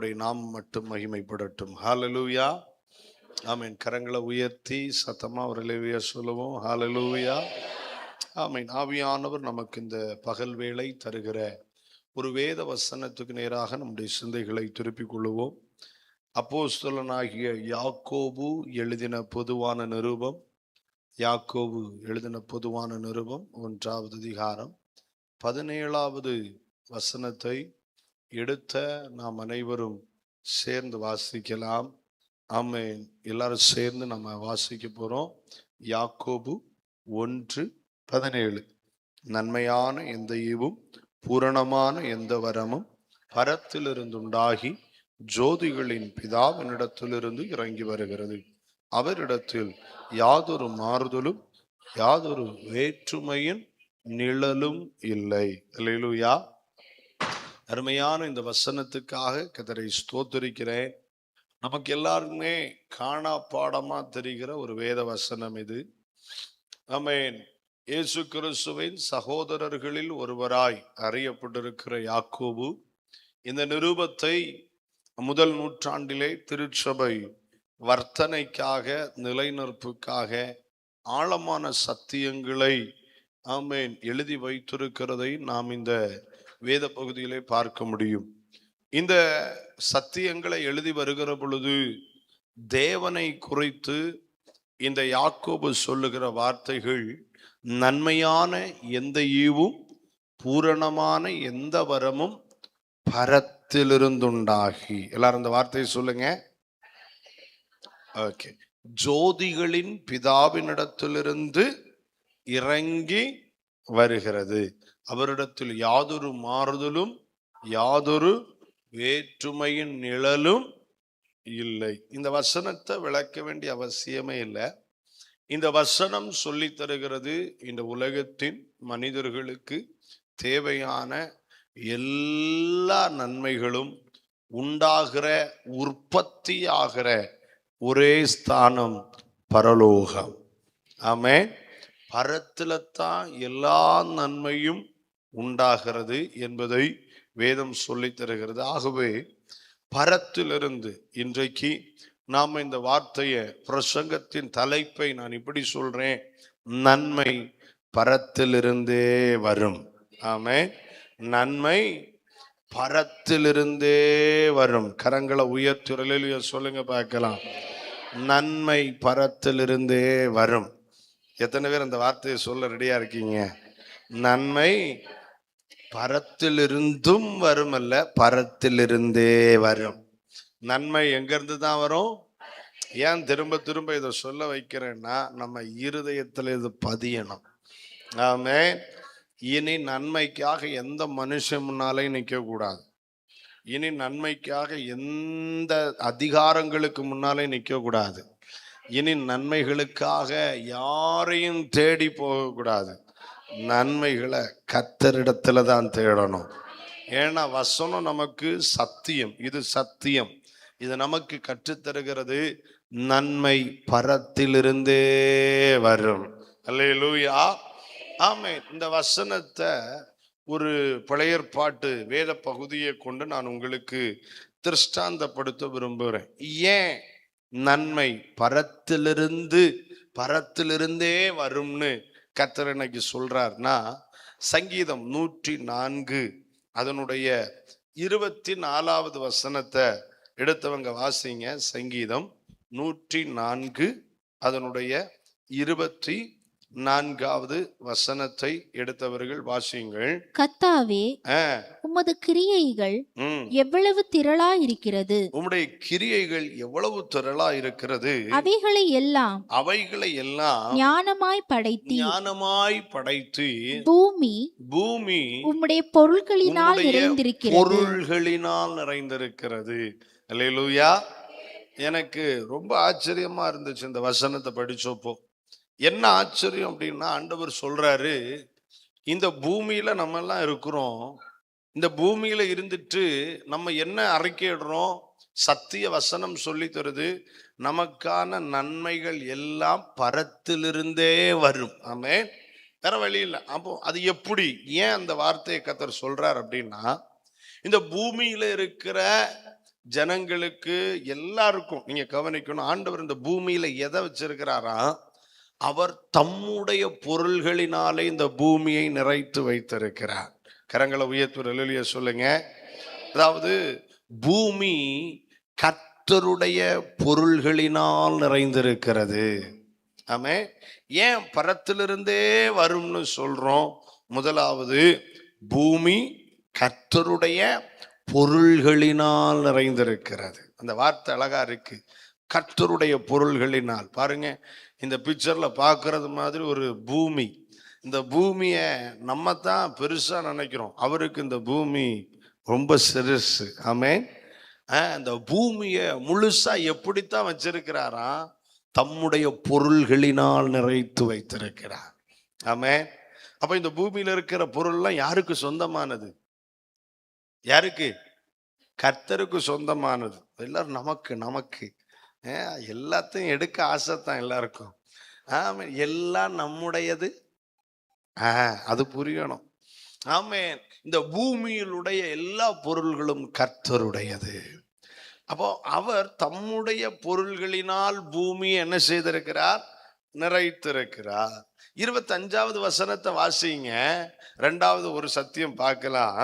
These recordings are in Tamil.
கர்த்தருடைய நாமம் மட்டும் மகிமைப்படட்டும். ஹalleluya. ஆமென். கரங்களை உயர்த்தி சத்தமா ஒரு அல்லேலூயா சொல்லுவோம். ஹalleluya. ஆமென். ஆவியானவர் நமக்கு இந்த பகல் வேளை தருகிற ஒரு வேத வசனத்துக்கு நேராக நம்முடைய சிந்தைகளை திருப்பிக் கொள்ளுவோம். அப்போஸ்தலனாகிய யாக்கோபு எழுதின பொதுவான நிருபம். யாக்கோபு எழுதின பொதுவான நிருபம் 1வது அதிகாரம் 17வது வசனத்தை எடுத்த நாம் அனைவரும் சேர்ந்து வாசிக்கலாம். ஆமென். எல்லாரும் சேர்ந்து நம்ம வாசிக்க போறோம். யாக்கோபு 1:17. நன்மையான எந்த ஈவும் பூரணமான எந்த வரமும் பரத்திலிருந்துண்டாகி ஜோதிகளின் பிதாவினிடத்திலிருந்து இறங்கி வருகிறது. அவரிடத்தில் யாதொரு மாறுதலும் யாதொரு வேற்றுமையின் நிழலும் இல்லை. அல்லேலூயா. அருமையான இந்த வசனத்துக்காக கர்த்தரை ஸ்தோத்திரிக்கிறேன். நமக்கு எல்லாருக்குமே காணா பாடமா தெரிகிற ஒரு வேத வசனம் இது. ஆமென். இயேசு கிறிஸ்துவின் சகோதரர்களில் ஒருவராய் அறியப்பட்டிருக்கிற யாக்கோபு இந்த நிருபத்தை முதல் நூற்றாண்டிலே திருச்சபை வர்த்தனைக்காக, நிலைநிற்புக்காக ஆழமான சத்தியங்களை ஆமென் எழுதி வைத்திருக்கிறதை நாம் இந்த வேத பகுதியிலே பார்க்க முடியும். இந்த சத்தியங்களை எழுதி வருகிற பொழுது தேவனை குறித்து இந்த யாக்கோபு சொல்லுகிற வார்த்தைகள் நன்மையான எந்த ஈவும் பூரணமான எந்த வரமும் பரத்திலிருந்துண்டாகி. எல்லாரும் இந்த வார்த்தையை சொல்லுங்க. ஓகே. ஜோதிகளின் பிதாவினிடத்திலிருந்து இறங்கி வருகிறது. அவரிடத்தில் யாதொரு மாறுதலும் யாதொரு வேற்றுமையின் நிழலும் இல்லை. இந்த வசனத்தை விளக்க வேண்டிய அவசியமே இல்லை. இந்த வசனம் சொல்லி தருகிறது இந்த உலகத்தின் மனிதர்களுக்கு தேவையான எல்லா நன்மைகளும் உண்டாகிற உற்பத்தி ஆகிற ஒரே ஸ்தானம் பரலோகம். ஆமென். பரத்தில்தான் எல்லா நன்மையும் உண்டாகிறது என்பதை வேதம் சொல்லி தருகிறது. ஆகவே பரத்திலிருந்து இன்றைக்கு நாம் இந்த வார்த்தையை, பிரசங்கத்தின் தலைப்பை நான் இப்படி சொல்றேன், நன்மை பரத்திலிருந்தே வரும். ஆமென். நன்மை பரத்திலிருந்தே வரும். கரங்களை உயர்த்தி சொல்லுங்க பார்க்கலாம். நன்மை பரத்திலிருந்தே வரும். எத்தனை பேர் அந்த வார்த்தையை சொல்ல ரெடியா இருக்கீங்க? நன்மை பரத்திலிருந்தும் வரும் அல்ல, பரத்திலிருந்தே வரும். நன்மை எங்கிருந்து தான் வரும்? ஏன் திரும்ப திரும்ப இதை சொல்ல வைக்கிறேன்னா, நம்ம இருதயத்தில் இது பதியணும். ஆமென். இனி நன்மைக்காக எந்த மனுஷன் முன்னாலே நிற்க கூடாது. இனி நன்மைக்காக எந்த அதிகாரங்களுக்கு முன்னாலே நிற்க கூடாது. இனி நன்மைகளுக்காக யாரையும் தேடி போகக்கூடாது. நன்மைகளை கர்த்தரிடத்துல தான் தேடணும். ஏன்னா வசனம் நமக்கு சத்தியம். இது சத்தியம். இது நமக்கு கற்றுத்தருகிறது நன்மை பரத்திலிருந்தே வரும். அல்லேலூயா. ஆமென். இந்த வசனத்தை ஒரு பழைய ஏற்பாட்டு வேத பகுதியை கொண்டு நான் உங்களுக்கு திருஷ்டாந்தப்படுத்த விரும்புகிறேன். ஏன் நன்மை பரத்திலிருந்தே வரும்னு கர்த்தர் இன்னைக்கு சொல்றார்னா, சங்கீதம் 104 அதனுடைய 24வது வசனத்தை எடுத்தவங்க வாசிங்க. சங்கீதம் 104 அதனுடைய 24வது வசனத்தை எடுத்தவர்கள் வாசியுங்கள். கர்த்தாவே, உமது கிரியைகள் எவ்வளவு திரளா இருக்கிறது. உம்முடைய கிரியைகள் எவ்வளவு திரளா இருக்கிறது. அவைகளை எல்லாம் ஞானமாய் படைத்து பூமி உம்முடைய பொருள்களினால் நிறைந்திருக்கிறது. அல்லேலூயா. எனக்கு ரொம்ப ஆச்சரியமா இருந்துச்சு இந்த வசனத்தை படிச்சப்போ. என்ன ஆச்சரியம் அப்படின்னா, ஆண்டவர் சொல்றாரு, இந்த பூமியில நம்ம எல்லாம் இருக்கிறோம். இந்த பூமியில இருந்துட்டு நம்ம என்ன அறிக்கையிடுறோம்? சத்திய வசனம் சொல்லி தருது, நமக்கான நன்மைகள் எல்லாம் பரத்திலிருந்தே வரும். ஆமென். வேற வழி இல்லை. அப்போ அது எப்படி, ஏன் அந்த வார்த்தையை கர்த்தர் சொல்றார் அப்படின்னா, இந்த பூமியில இருக்கிற ஜனங்களுக்கு எல்லாருக்கும் நீங்க கவனிக்கணும், ஆண்டவர் இந்த பூமியில எதை வச்சிருக்கிறாரா, அவர் தம்முடைய பொருள்களினாலே இந்த பூமியை நிறைத்து வைத்திருக்கிறார். கரங்களை உயர்த்து அல்லேலூயா சொல்லுங்க. அதாவது பூமி கர்த்தருடைய பொருள்களினால் நிறைந்திருக்கிறது. ஆமே. ஏன் பரத்திலிருந்தே வரும்னு சொல்றோம்? முதலாவது, பூமி கர்த்தருடைய பொருள்களினால் நிறைந்திருக்கிறது. அந்த வார்த்தை அழகா இருக்கு, கர்த்தருடைய பொருள்களினால். பாருங்க, இந்த பிக்சர்ல பார்க்கறது மாதிரி ஒரு பூமி. இந்த பூமியை நம்ம தான் பெருசா நினைக்கிறோம், அவருக்கு இந்த பூமி ரொம்ப சிறுசு. ஆமென். அந்த பூமியை முழுசா எப்படித்தான் வச்சிருக்கிறாரா, தம்முடைய பொருள்களினால் நிறைத்து வைத்திருக்கிறார். ஆமென். அப்ப இந்த பூமியில இருக்கிற பொருள்லாம் யாருக்கு சொந்தமானது? யாருக்கு? கர்த்தருக்கு சொந்தமானது. எல்லாரும் நமக்கு நமக்கு எல்லாத்தையும் எடுக்க ஆசை தான் எல்லாருக்கும். ஆமென். எல்லாம் நம்முடையது, அது புரியணும். ஆமென். இந்த பூமியிலுடைய எல்லா பொருள்களும் கர்த்தருடையது. அப்போ அவர் தம்முடைய பொருள்களினால் பூமியை என்ன செய்திருக்கிறார்? நிறைத்திருக்கிறார். 25வது வசனத்தை வாசிங்க. 2வது ஒரு சத்தியம் பார்க்கலாம்.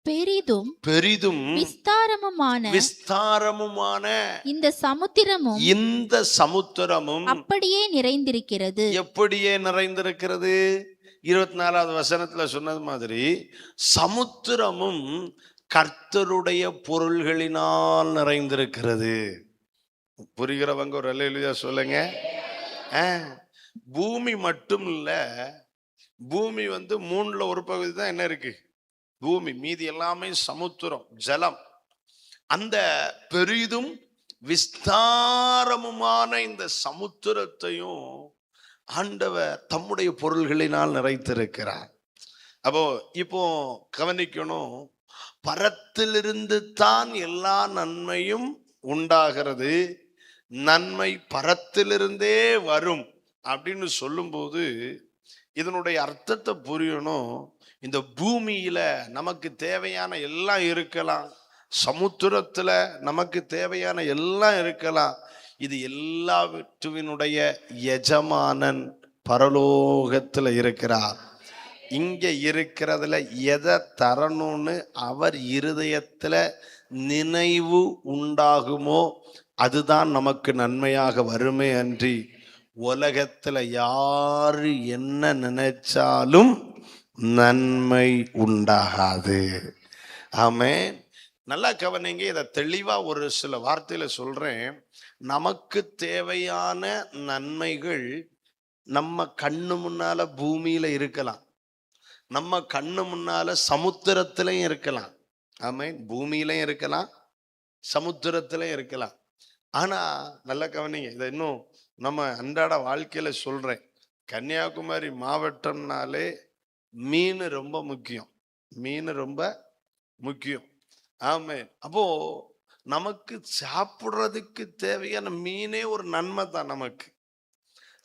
பெரிதும் பெரிதும் விஸ்தாரமுமான இந்த சமுத்திரமும் அப்படியே நிறைந்திருக்கிறது. எப்படியே நிறைந்திருக்கிறது? 24வது வசனத்துல சொன்னது மாதிரி சமுத்திரமும் கர்த்தருடைய பொருள்களினால் நிறைந்திருக்கிறது. புரிகிறவங்க ஒரு அல்லேலூயா சொல்லுங்க. பூமி மட்டும் இல்ல, பூமி 3ல ஒரு பகுதி தான் என்ன இருக்கு? பூமி. மீதி எல்லாமே சமுத்திரம், ஜலம். அந்த பெரிதும் விஸ்தாரமுமான இந்த சமுத்திரத்தையும் ஆண்டவர் தம்முடைய பொருள்களினால் நிறைத்திருக்கிறார். அப்போ இப்போ கவனிக்கணும், பரத்திலிருந்து தான் எல்லா நன்மையும் உண்டாகிறது, நன்மை பரத்திலிருந்தே வரும் அப்படின்னு சொல்லும்போது இதனுடைய அர்த்தத்தை புரியணும். இந்த பூமியில நமக்கு தேவையான எல்லாம் இருக்கலாம், சமுத்திரத்துல நமக்கு தேவையான எல்லாம் இருக்கலாம். இது எல்லாவற்றினுடைய எஜமானன் பரலோகத்துல இருக்கிறார். இங்க இருக்கிறதுல எதை தரணும்னு அவர் இருதயத்துல நினைவு உண்டாகுமோ அதுதான் நமக்கு நன்மையாக வருமே அன்றி உலகத்துல யாரு என்ன நினைச்சாலும் நன்மை உண்டாகாது. ஆமென். நல்லா கவனிங்க, இதை தெளிவா ஒரு சில வார்த்தையில சொல்றேன். நமக்கு தேவையான நன்மைகள் நம்ம கண்ணு முன்னால பூமியில இருக்கலாம், நம்ம கண்ணு முன்னால சமுத்திரத்திலையும் இருக்கலாம். ஆமென். பூமியிலையும் இருக்கலாம், சமுத்திரத்திலையும் இருக்கலாம். ஆனா நல்லா கவனிங்க, இதை இன்னும் நம்ம அன்றாட வாழ்க்கையில சொல்றேன். கன்னியாகுமரி மாவட்டம்னாலே மீன் ரொம்ப முக்கியம், மீன் ரொம்ப முக்கியம். ஆமென். அப்போ நமக்கு சாப்பிடுறதுக்கு தேவையான மீனே ஒரு நன்மை தான் நமக்கு.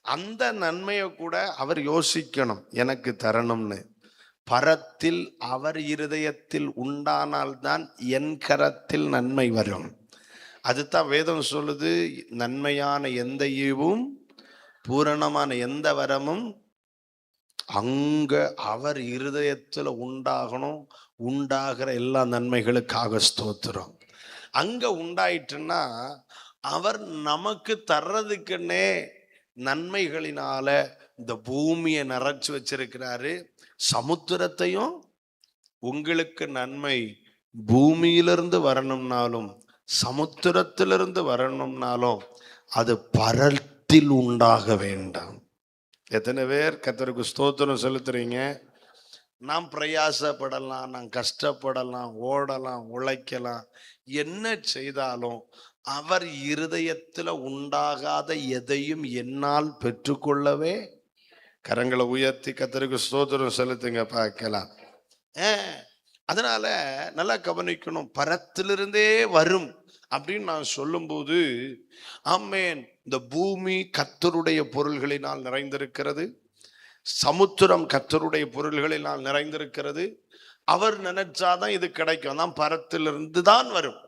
அந்த நன்மையை கூட அவர் யோசிக்கணும், எனக்கு தரணும்னு. பரத்தில் அவர் இருதயத்தில் உண்டானால்தான் என் கரத்தில் நன்மை வரும். அதுதான் வேதம் சொல்லுது, நன்மையான எந்த ஈவும் பூரணமான எந்த வரமும் அங்க அவர் இருதயத்துல உண்டாகணும். உண்டாகிற எல்லா நன்மைகளுக்காக ஸ்தோத்திரம். அங்க உண்டாயிட்டுன்னா அவர் நமக்கு தர்றதுக்குன்னே நன்மைகளினால இந்த பூமியை நிறைச்சு வச்சிருக்கிறாரு. சமுத்திரத்தையும் உங்களுக்கு நன்மை பூமியிலிருந்து வரணும்னாலும் சமுத்திரத்திலிருந்து வரணும்னாலும் அது பரத்தில் உண்டாக வேண்டாம். எத்தனை பேர் கர்த்தருக்கு ஸ்தோத்திரம் செலுத்துறீங்க? நாம் பிரயாசப்படலாம், நாம் கஷ்டப்படலாம், ஓடலாம், உழைக்கலாம், என்ன செய்தாலும் அவர் இருதயத்தில் உண்டாகாத எதையும் என்னால் பெற்றுக்கொள்ளவே. கரங்களை உயர்த்தி கர்த்தருக்கு ஸ்தோத்திரம் செலுத்துங்க பார்க்கலாம். அதனால நல்லா கவனிக்கணும், பரத்திலிருந்தே வரும் அப்படின்னு நான் சொல்லும்போது, ஆமென், இந்த பூமி கர்த்தருடைய பொருள்களினால் நிறைந்திருக்கிறது, சமுத்திரம் கர்த்தருடைய பொருள்களினால் நிறைந்திருக்கிறது. அவர் நினைச்சாதான் இது கிடைக்கும். தான் பரத்திலிருந்து தான் வரும்.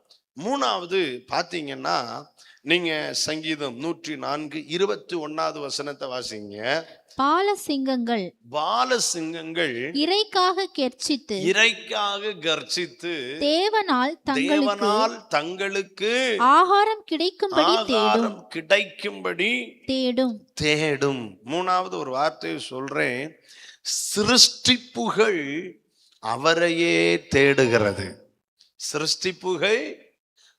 மூணாவது பாத்தீங்கன்னா, நீங்க சங்கீதம் 104:21 வசனத்தை வாசிங்க. பாலசிங்கங்கள் பாலசிங்கங்கள் இரைக்காக கெர்ச்சித்து இரைக்காக கர்ஜித்து தேவனால் தங்களுக்கு ஆகாரம் கிடைக்கும்படி ஆகாரம் கிடைக்கும்படி தேடும். தேடும். மூணாவது ஒரு வார்த்தையை சொல்றேன், சிருஷ்டிப்புகள் அவரையே தேடுகிறது. சிருஷ்டிப்புகள்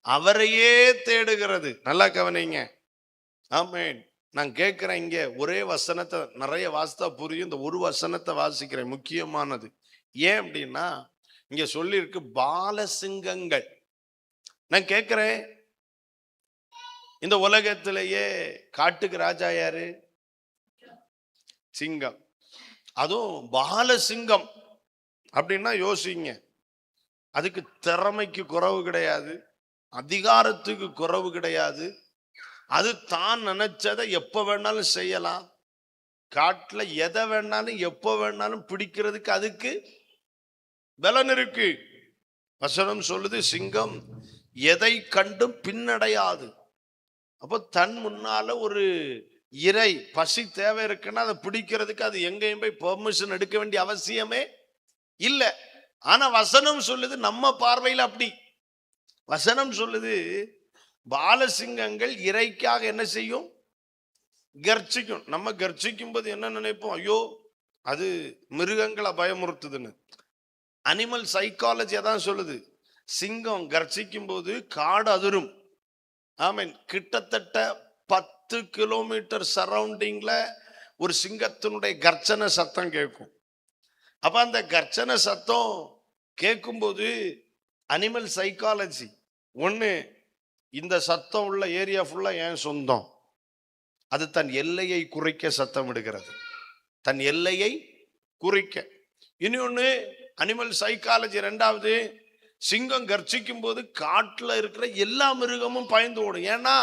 அவரையே தேடுகிறது. நல்லா கவனிங்க. ஆமென். நான் கேட்கிறேன், இங்க ஒரே வசனத்தை நிறைய வாசித்தா புரியும், இந்த ஒரு வசனத்தை வாசிக்கிறேன், முக்கியமானது. ஏன் அப்படின்னா, இங்க சொல்லியிருக்கு பாலசிங்கங்கள். நான் கேட்கிறேன், இந்த உலகத்திலேயே காட்டுக்கு ராஜா யாரு? சிங்கம். அதுவும் பாலசிங்கம் அப்படின்னா யோசிங்க. அதுக்கு திறமைக்கு குறைவு கிடையாது, அதிகாரத்துக்கு குறைவு கிடையாது. அது தான் நினைச்சதை எப்ப வேணாலும் செய்யலாம். காட்டுல எதை வேணாலும் எப்ப வேணாலும் பிடிக்கிறதுக்கு அதுக்கு பலன் இருக்கு. வசனம் சொல்லுது, சிங்கம் எதை கண்டும் பின்னடையாது. அப்போ தன் முன்னால ஒரு இறை பசி தேவை இருக்குன்னா அதை பிடிக்கிறதுக்கு அது எங்கேயும் போய் பெர்மிஷன் எடுக்க வேண்டிய அவசியமே இல்லை. ஆனா வசனம் சொல்லுது, நம்ம பார்வையில் அப்படி. வசனம் சொல்லுது, பாலசிங்கங்கள் இறைக்காக என்ன செய்யும்? கர்ச்சிக்கும். நம்ம கர்ச்சிக்கும் போது என்ன நினைப்போம்? ஐயோ, அது மிருகங்களை பயமுறுத்துதுன்னு. அனிமல் சைக்காலஜி அதான் சொல்லுது, சிங்கம் கர்ச்சிக்கும் போது காடு அதிரும். ஆமீன். கிட்டத்தட்ட 10 கிலோமீட்டர் சரௌண்டிங்ல ஒரு சிங்கத்தினுடைய கர்ச்சனை சத்தம் கேட்கும். அப்ப அந்த கர்ச்சனை சத்தம் கேட்கும்போது அனிமல் சைக்காலஜி ஒண்ணு, இந்த சத்தம் உள்ள ஏரியா ஃபுல்லா ஏன் சொந்தம், அது தன் எல்லையை குறைக்க சத்தம் விடுகிறது, தன் எல்லையை குறிக்க. இன்னொன்னு அனிமல் சைக்காலஜி. ரெண்டாவது, சிங்கம் கர்ச்சிக்கும் போது காட்டுல இருக்கிற எல்லா மிருகமும் பயந்து ஓடும். ஏன்னா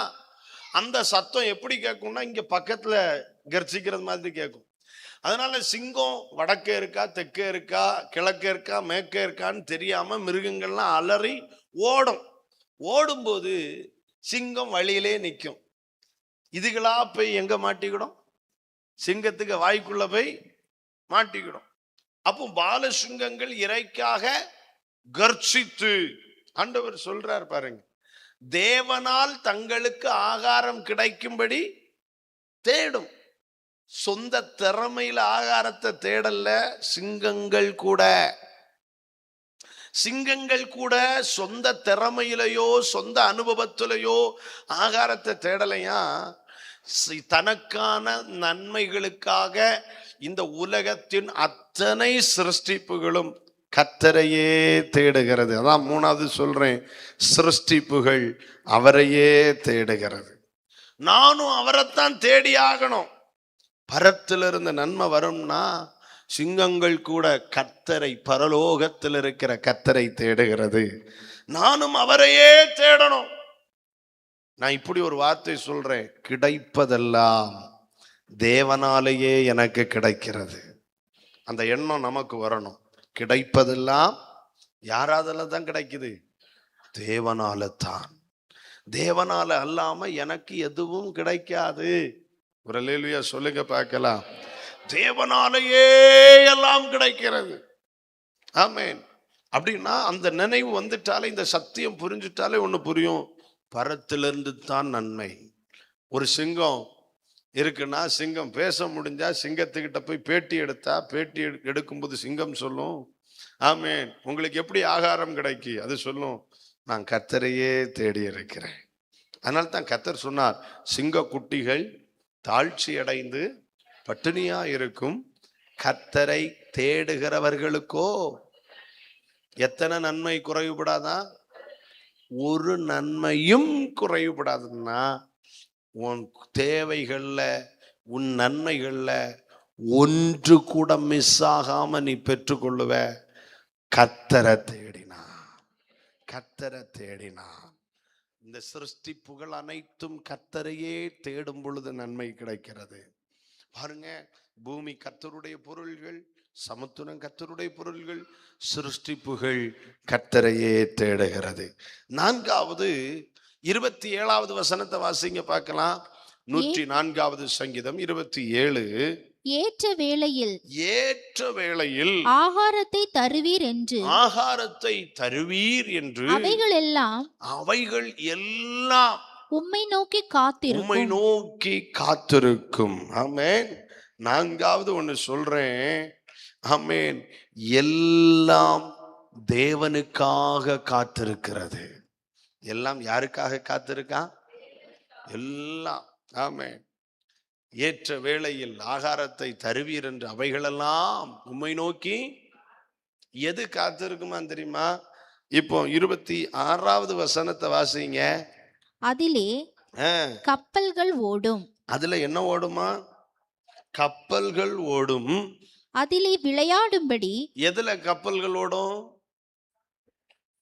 அந்த சத்தம் எப்படி கேட்கும்னா, இங்க பக்கத்துல கர்ச்சிக்கிறது மாதிரி கேட்கும். அதனால சிங்கம் வடக்கே இருக்கா, தெற்கே இருக்கா, கிழக்கே இருக்கா, மேற்கே இருக்கான்னு தெரியாம மிருகங்கள்லாம் அலறி ஓடும். ஓடும்போது சிங்கம் வழியிலே நிற்கும். இதுகளா போய் எங்க மாட்டிக்கிடும்? சிங்கத்துக்கு வாய்க்குள்ள போய் மாட்டிக்கிடும். அப்போ பாலசிங்கங்கள் இறைக்காக கர்ச்சித்து, ஆண்டவர் சொல்றார் பாருங்க, தேவனால் தங்களுக்கு ஆகாரம் கிடைக்கும்படி தேடும். சொந்த திறமையில ஆகாரத்தை தேடல சிங்கங்கள் கூட. சிங்கங்கள் கூட சொந்த திறமையிலையோ சொந்த அனுபவத்திலையோ ஆகாரத்தை தேடலையா, தனக்கான நன்மைகளுக்காக இந்த உலகத்தின் அத்தனை சிருஷ்டிப்புகளும் கர்த்தரையே தேடுகிறது. அதான் மூணாவது சொல்றேன், சிருஷ்டிப்புகள் அவரையே தேடுகிறது. நானும் அவரைத்தான் தேடி ஆகணும். பரத்திலிருந்து நன்மை வரும்னா சிங்கங்கள் கூட கர்த்தரை, பரலோகத்தில் இருக்கிற கர்த்தரை தேடுகிறது. நானும் அவரையே தேடணும். நான் இப்படி ஒரு வார்த்தை சொல்றேன், கிடைப்பதெல்லாம் தேவனாலேயே எனக்கு கிடைக்கிறது. அந்த எண்ணம் நமக்கு வரணும். கிடைப்பதெல்லாம் யாரால தான் கிடைக்குது? தேவனால தான். தேவனால அல்லாம எனக்கு எதுவும் கிடைக்காது. ஒரு அல்லேலூயா சொல்லுங்க பார்க்கலாம். தேவனாலேயே எல்லாம் கிடைக்கிறது. ஆமென். அப்படின்னா அந்த நினைவு வந்துட்டாலே, இந்த சத்தியம் புரிஞ்சுட்டாலே ஒண்ணு புரியும், பரத்திலிருந்து தான் நன்மை. ஒரு சிங்கம் இருக்குன்னா, சிங்கம் பேச முடிஞ்சா சிங்கத்துக்கிட்ட போய் பேட்டி எடுத்தா, பேட்டி எடுக்கும்போது சிங்கம் சொல்லும், ஆமென், உங்களுக்கு எப்படி ஆகாரம் கிடைக்கி? அது சொல்லும், நான் கர்த்தரையே தேடி இருக்கிறேன். அதனால தான் கர்த்தர் சொன்னார், சிங்க குட்டிகள் தாழ்ச்சி அடைந்து பட்டினியா இருக்கும், கர்த்தரை தேடுகிறவர்களுக்கோ எத்தனை நன்மை குறைவுபடாதா? ஒரு நன்மையும் குறைவுபடாதுன்னா உன் தேவைகள்ல, உன் நன்மைகள்ல ஒன்று கூட மிஸ் ஆகாம நீ பெற்றுக்கொள்ளுவ. கர்த்தரை தேடினா, கர்த்தரை தேடினா. இந்த சிருஷ்டிப்புகள் அனைத்தும் கர்த்தரையே தேடும் பொழுது நன்மை கிடைக்கிறது. பாருங்க, பூமி கர்த்தருடைய பொருள்கள், சமுத்திரம் கர்த்தருடைய பொருள்கள், சிருஷ்டிப்புகள் கர்த்தரையே தேடுகிறது. 4வது 27வது வசனத்தை வாசிங்க பார்க்கலாம். 104வது சங்கீதம் 27. ஏற்ற வேளையில் ஏற்ற வேளையில் ஆகாரத்தை தருவீர் என்று ஆகாரத்தை தருவீர் என்று அவைகள் எல்லாம் உம்மை நோக்கி உம்மை நோக்கி காத்திருக்கும். ஆமென். 4வது ஒன்னு சொல்றேன். ஆமென். எல்லாம் தேவனுக்காக காத்திருக்கிறது. எல்லாம் யாருக்காக காத்திருக்கா? எல்லாம். ஆமென். ஏற்ற வேளையில் ஆகாரத்தை தருவீர் என்று அவைகளெல்லாம் உம்மை நோக்கி எது காத்திருக்குமா தெரியுமா? இப்போ 26வது வசனத்தை வாசிங்க. அதிலே கப்பல்கள் ஓடும். அதுல என்ன ஓடுமா? கப்பல்கள் ஓடும். அதிலே விளையாடும்படி. எதுல கப்பல்கள் ஓடும்?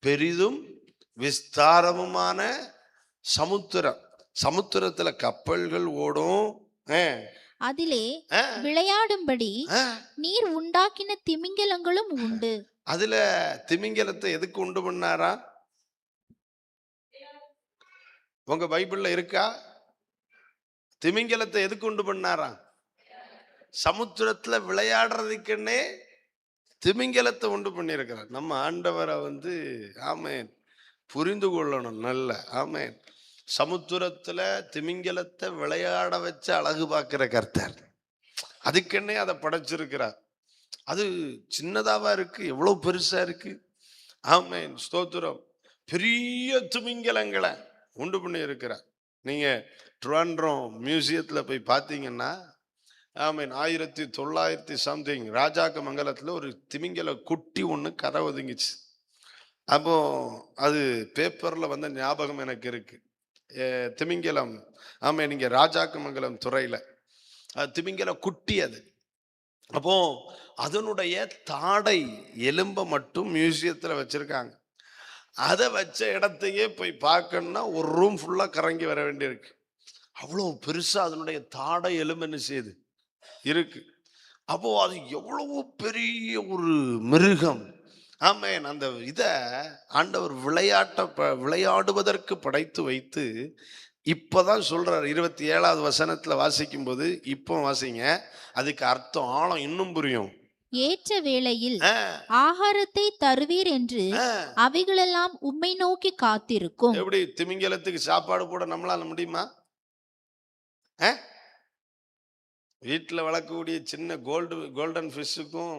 பெரிதும் விஸ்தாரமுமான சமுத்திரம். சமுத்திரத்துல கப்பல்கள் ஓடும். அதிலே விளையாடும்படி நீர் உண்டாக்கின திமிங்கலங்களும் உண்டு. அதுல திமிங்கலத்தை எதுக்கு உண்டு பண்ணாரா? உங்க பைபிள்ல இருக்கா? திமிங்கலத்தை எதுக்கு உண்டு பண்ணாரா? சமுத்திரத்துல விளையாடுறதுக்குன்னே திமிங்கலத்தை உண்டு பண்ணியிருக்கிறார். நம்ம ஆண்டவரை ஆமென் புரிந்து கொள்ளணும் நல்ல. ஆமென். சமுத்திரத்துல திமிங்கலத்தை விளையாட வச்சு அழகு பார்க்கிற கர்த்தர். அதுக்கென்னே அதை படைச்சிருக்கிறார். அது சின்னதாவா இருக்கு, எவ்வளவு பெருசா இருக்கு. ஆமென். ஸ்தோத்திரம். பெரிய திமிங்கலங்களை உண்டு பண்ணி இருக்கிறார். நீங்க ட்ரிவாண்ட்ரம் மியூசியத்துல போய் பார்த்தீங்கன்னா, ஆமென், 1900 சம்திங் ராஜாக்க மங்கலத்துல ஒரு திமிங்கல குட்டி ஒண்ணு கரை ஒதுங்கிச்சு. அப்போ அது பேப்பர்ல வந்த ஞாபகம் எனக்கு இருக்கு. திமிங்கலம். ஆமாம், நீங்க ராஜாக்கமங்கலம் துறையில திமிங்கல குட்டி அது. அப்போ அதனுடைய தாடை எலும்பை மட்டும் மியூசியத்துல வச்சிருக்காங்க. அதை வச்ச இடத்தையே போய் பார்க்கணும்னா ஒரு ரூம் ஃபுல்லா கறங்கி வர வேண்டியிருக்கு. அவ்வளோ பெருசா அதனுடைய தாடை எலும்பு என்ன செய்யுது இருக்கு. அப்போ அது எவ்வளவு பெரிய ஒரு மிருகம். ஆமென். அந்த இதை ஆண்டவர் விளையாடுவதற்கு படைத்து வைத்து இப்பதான் சொல்றாரு. 27வது வசனத்துல வாசிக்கும் போது, இப்போ வாசிங்க, அதுக்கு அர்த்தம் ஆழம் இன்னும் புரியும். ஏற்ற வேளையில் ஆகாரத்தை தருவீர் என்று அவைகளெல்லாம் உம்மை நோக்கி காத்திருக்கும். எப்படி திமிங்கலத்துக்கு சாப்பாடு போட நம்மளால முடியுமா? வீட்டுல வளர்க்கக்கூடிய சின்ன கோல்டன் ஃபிஷ்ஷுக்கும்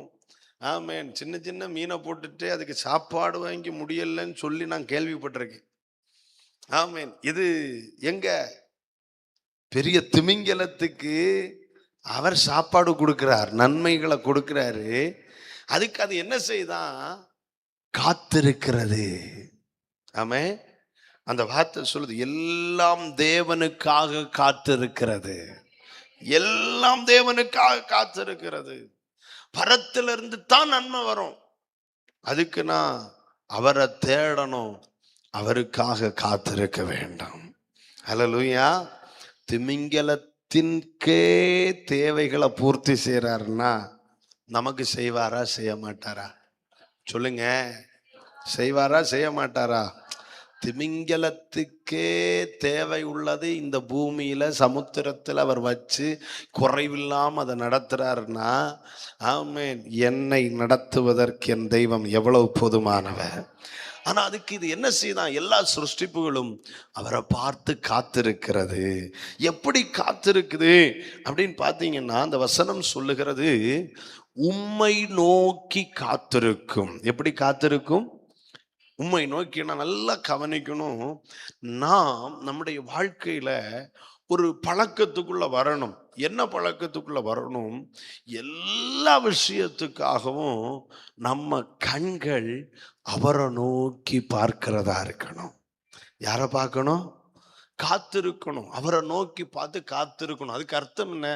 ஆமேன் சின்ன சின்ன மீனை போட்டுட்டு அதுக்கு சாப்பாடு வாங்கி முடியலன்னு சொல்லி நான் கேள்விப்பட்டிருக்கேன். ஆமேன். இது எங்க பெரிய திமிங்கலத்துக்கு அவர் சாப்பாடு கொடுக்கிறார், நன்மைகளை கொடுக்கிறாரு. அதுக்கு அது என்ன செய்தான்? காத்திருக்கிறது. ஆமே, அந்த வார்த்தை சொல்லுது, எல்லாம் தேவனுக்காக காத்திருக்கிறது. எல்லாம் தேவனுக்காக காத்திருக்கிறது. பரத்திலிருந்து தான் நன்மை வரும். அதுக்கு நான் அவரை தேடணும், அவருக்காக காத்திருக்க வேண்டும். ஹல்லேலூயா. திமிங்கலத்தின்கே தேவைகளை பூர்த்தி செய்யறாருன்னா நமக்கு செய்வாரா செய்ய மாட்டாரா? சொல்லுங்க, செய்வாரா செய்ய மாட்டாரா? திமிங்கலத்துக்கே தேவை உள்ளது இந்த பூமியில சமுத்திரத்தில் அவர் வச்சு குறைவில்லாம அதை நடத்துறாருன்னா, ஆமென், என்னை நடத்துவதற்கு என் தெய்வம் எவ்வளவு போதுமானவர். ஆனா அதுக்கு இது என்ன செய்தான்? எல்லா சிருஷ்டிப்புகளும் அவரை பார்த்து காத்திருக்கிறது. எப்படி காத்திருக்குது அப்படின்னு பார்த்தீங்கன்னா, அந்த வசனம் சொல்லுகிறது, உம்மை நோக்கி காத்திருக்கும். எப்படி காத்திருக்கும்? உம்மை நோக்கி. நான் நல்லா கவனிக்கணும். நாம் நம்முடைய வாழ்க்கையில ஒரு பழக்கத்துக்குள்ள வரணும். என்ன பழக்கத்துக்குள்ள வரணும்? எல்லா விஷயத்துக்காகவும் நம்ம கண்கள் அவரை நோக்கி பார்க்கிறதா இருக்கணும். யாரை பார்க்கணும்? காத்திருக்கணும். அவரை நோக்கி பார்த்து காத்திருக்கணும். அதுக்கு அர்த்தம் என்ன?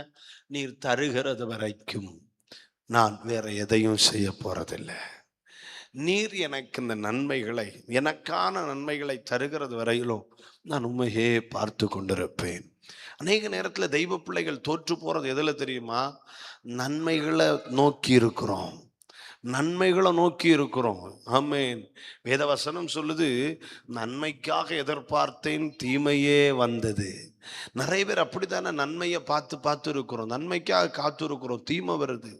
நீர் தருகிறது வரைக்கும் நான் வேற எதையும் செய்ய போறதில்லை. நீர் எனக்கு இந்த நன்மைகளை, எனக்கான நன்மைகளை தருகிறது வரையிலும் நான் உண்மையே பார்த்து கொண்டிருப்பேன். அநேக நேரத்தில் தெய்வ பிள்ளைகள் தோற்று போறது எதுல தெரியுமா? நன்மைகளை நோக்கி இருக்கிறோம், நன்மைகளை நோக்கி இருக்கிறோம். ஆமென். வேதவசனம் சொல்லுது, நன்மைக்காக எதிர்பார்த்தேன் தீமையே வந்தது. நிறைய பேர் அப்படித்தானே நன்மையை பார்த்து பார்த்து இருக்கிறோம், நன்மைக்காக காத்து இருக்கிறோம், தீமை வருது.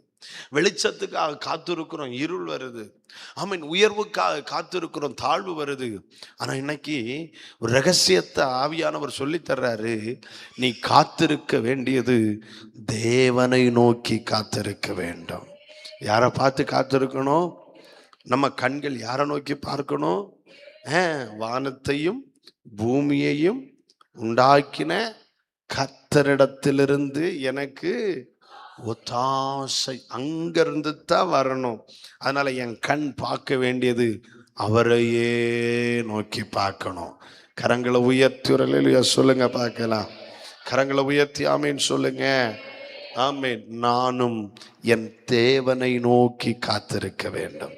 வெளிச்சத்துக்காக காத்திருக்கிறோம், இருள் வருது. ஆமீன். உயர்வுக்காக காத்திருக்கிறோம், தாழ்வு வருது. ஆனா இன்னைக்கு ஒரு ரகசியத்தை ஆவியானவர் சொல்லி தர்றாரு. நீ காத்திருக்க வேண்டியது தேவனை நோக்கி காத்திருக்க வேண்டும். யாரை பார்த்து காத்திருக்கணும்? நம்ம கண்கள் யாரை நோக்கி பார்க்கணும்? வானத்தையும் பூமியையும் உண்டாக்கின கர்த்தரிடத்திலிருந்து எனக்கு ஒத்தாசை அங்கிருந்து தான் வரணும். அதனால என் கண் பார்க்க வேண்டியது அவரையே நோக்கி பார்க்கணும். கரங்களை உயர்த்தி சொல்லுங்க பார்க்கலாம். கரங்களை உயர்த்தி ஆமீன் சொல்லுங்க. ஆமீன். நானும் என் தேவனை நோக்கி காத்திருக்க வேண்டும்.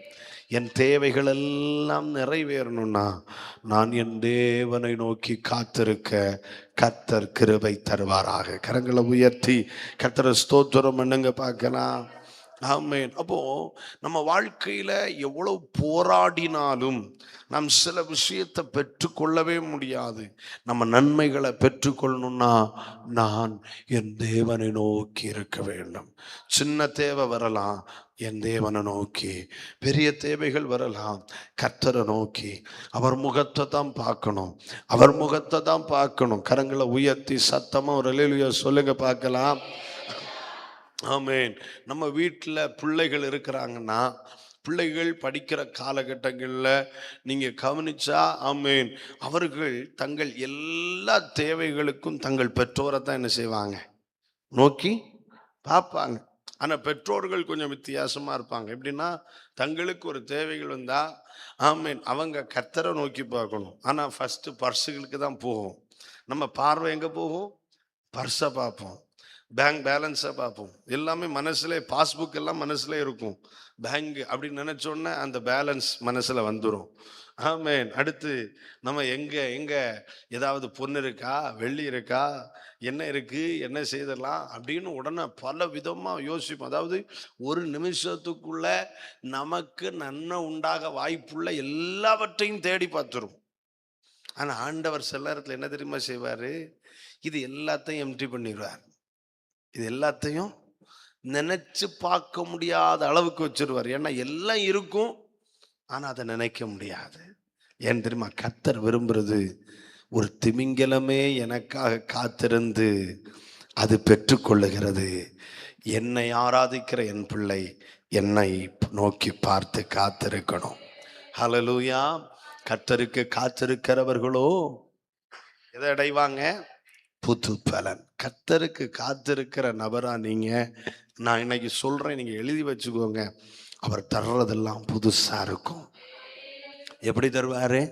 என் தேவைகள் எல்லாம் நிறைவேறணும்னா நான் என் தேவனை நோக்கி காத்திருக்க கர்த்தர் கிருபை தருவாராக. கரங்களை உயர்த்தி கர்த்தரை ஸ்தோத்திரம் பண்ணுங்க பார்க்கலாம். ஆமென். அப்போ நம்ம வாழ்க்கையில எவ்வளவு போராடினாலும் நாம் சில விஷயத்தை பெற்றுக்கொள்ளவே முடியாது. நம்ம நன்மைகளை பெற்றுக்கொள்ளணும்னா நான் என் தேவனை நோக்கி இருக்க வேண்டும். சின்ன தேவை வரலாம், என் தேவனை நோக்கி. பெரிய தேவைகள் வரலாம், கர்த்தரை நோக்கி. அவர் முகத்தை தான் பார்க்கணும், அவர் முகத்தை தான் பார்க்கணும். கரங்களை உயர்த்தி சத்தமா ஒரு அல்லேலூயா சொல்லுங்க பார்க்கலாம். ஆமென். நம்ம வீட்டில் பிள்ளைகள் இருக்கிறாங்கன்னா, பிள்ளைகள் படிக்கிற காலகட்டங்களில் நீங்கள் கவனிச்சா, ஆமென், அவர்கள் தங்கள் எல்லா தேவைகளுக்கும் தங்கள் பெற்றோரை தான் என்ன செய்வாங்க? நோக்கி பார்ப்பாங்க. ஆனால் பெற்றோர்கள் கொஞ்சம் வித்தியாசமாக இருப்பாங்க. எப்படின்னா, தங்களுக்கு ஒரு தேவைகள் வந்தால் ஆமென் அவங்க கர்த்தரை நோக்கி பார்க்கணும். ஆனால் ஃபஸ்ட்டு பர்ஸுகளுக்கு தான் போகும். நம்ம பார்வை எங்கே போகும்? பர்ஸை பார்ப்போம், பேங்க் பேலன்ஸை பார்ப்போம். எல்லாமே மனசுல, பாஸ்புக் எல்லாம் மனசுல இருக்கும். பேங்க் அப்படின்னு நினைச்சோன்னே அந்த பேலன்ஸ் மனசுல வந்துடும். ஆமென். அடுத்து நம்ம எங்க ஏதாவது பொண்ணு இருக்கா, வெள்ளி இருக்கா, என்ன இருக்கு, என்ன செய்தலாம் அப்படின்னு உடனே பல விதமா யோசிப்போம். அதாவது ஒரு நிமிஷத்துக்குள்ள நமக்கு நன்மை உண்டாக வாய்ப்புள்ள எல்லாவற்றையும் தேடி பார்த்துரும். ஆனா ஆண்டவர் சில நேரத்தில் என்ன தெரியுமா செய்வாரு? இது எல்லாத்தையும் எம்டி பண்ணிடுவார். இது எல்லாத்தையும் நினைச்சு பார்க்க முடியாத அளவுக்கு வச்சிருவார். ஏன்னா எல்லாம் இருக்கும், ஆனா அதை நினைக்க முடியாது. ஏன் தெரியுமா? கர்த்தர் விரும்புறது ஒரு திமிங்கலமே எனக்காக காத்திருந்து அது பெற்றுக்கொள்ளுகிறது. என்னை ஆராதிக்கிற என் பிள்ளை என்னை நோக்கி பார்த்து காத்திருக்கணும். ஹல்லேலூயா. கர்த்தருக்கு காத்திருக்கிறவர்களோ எதை அடைவாங்க? புது பலன். கர்த்தருக்கு காத்திருக்கிற நபரா நீங்க, நான் இன்னைக்கு சொல்றேன், நீங்க எழுதி வச்சுக்கோங்க. அவர் தர்றதெல்லாம் புதுசா இருக்கும். எப்படி தருவாரு?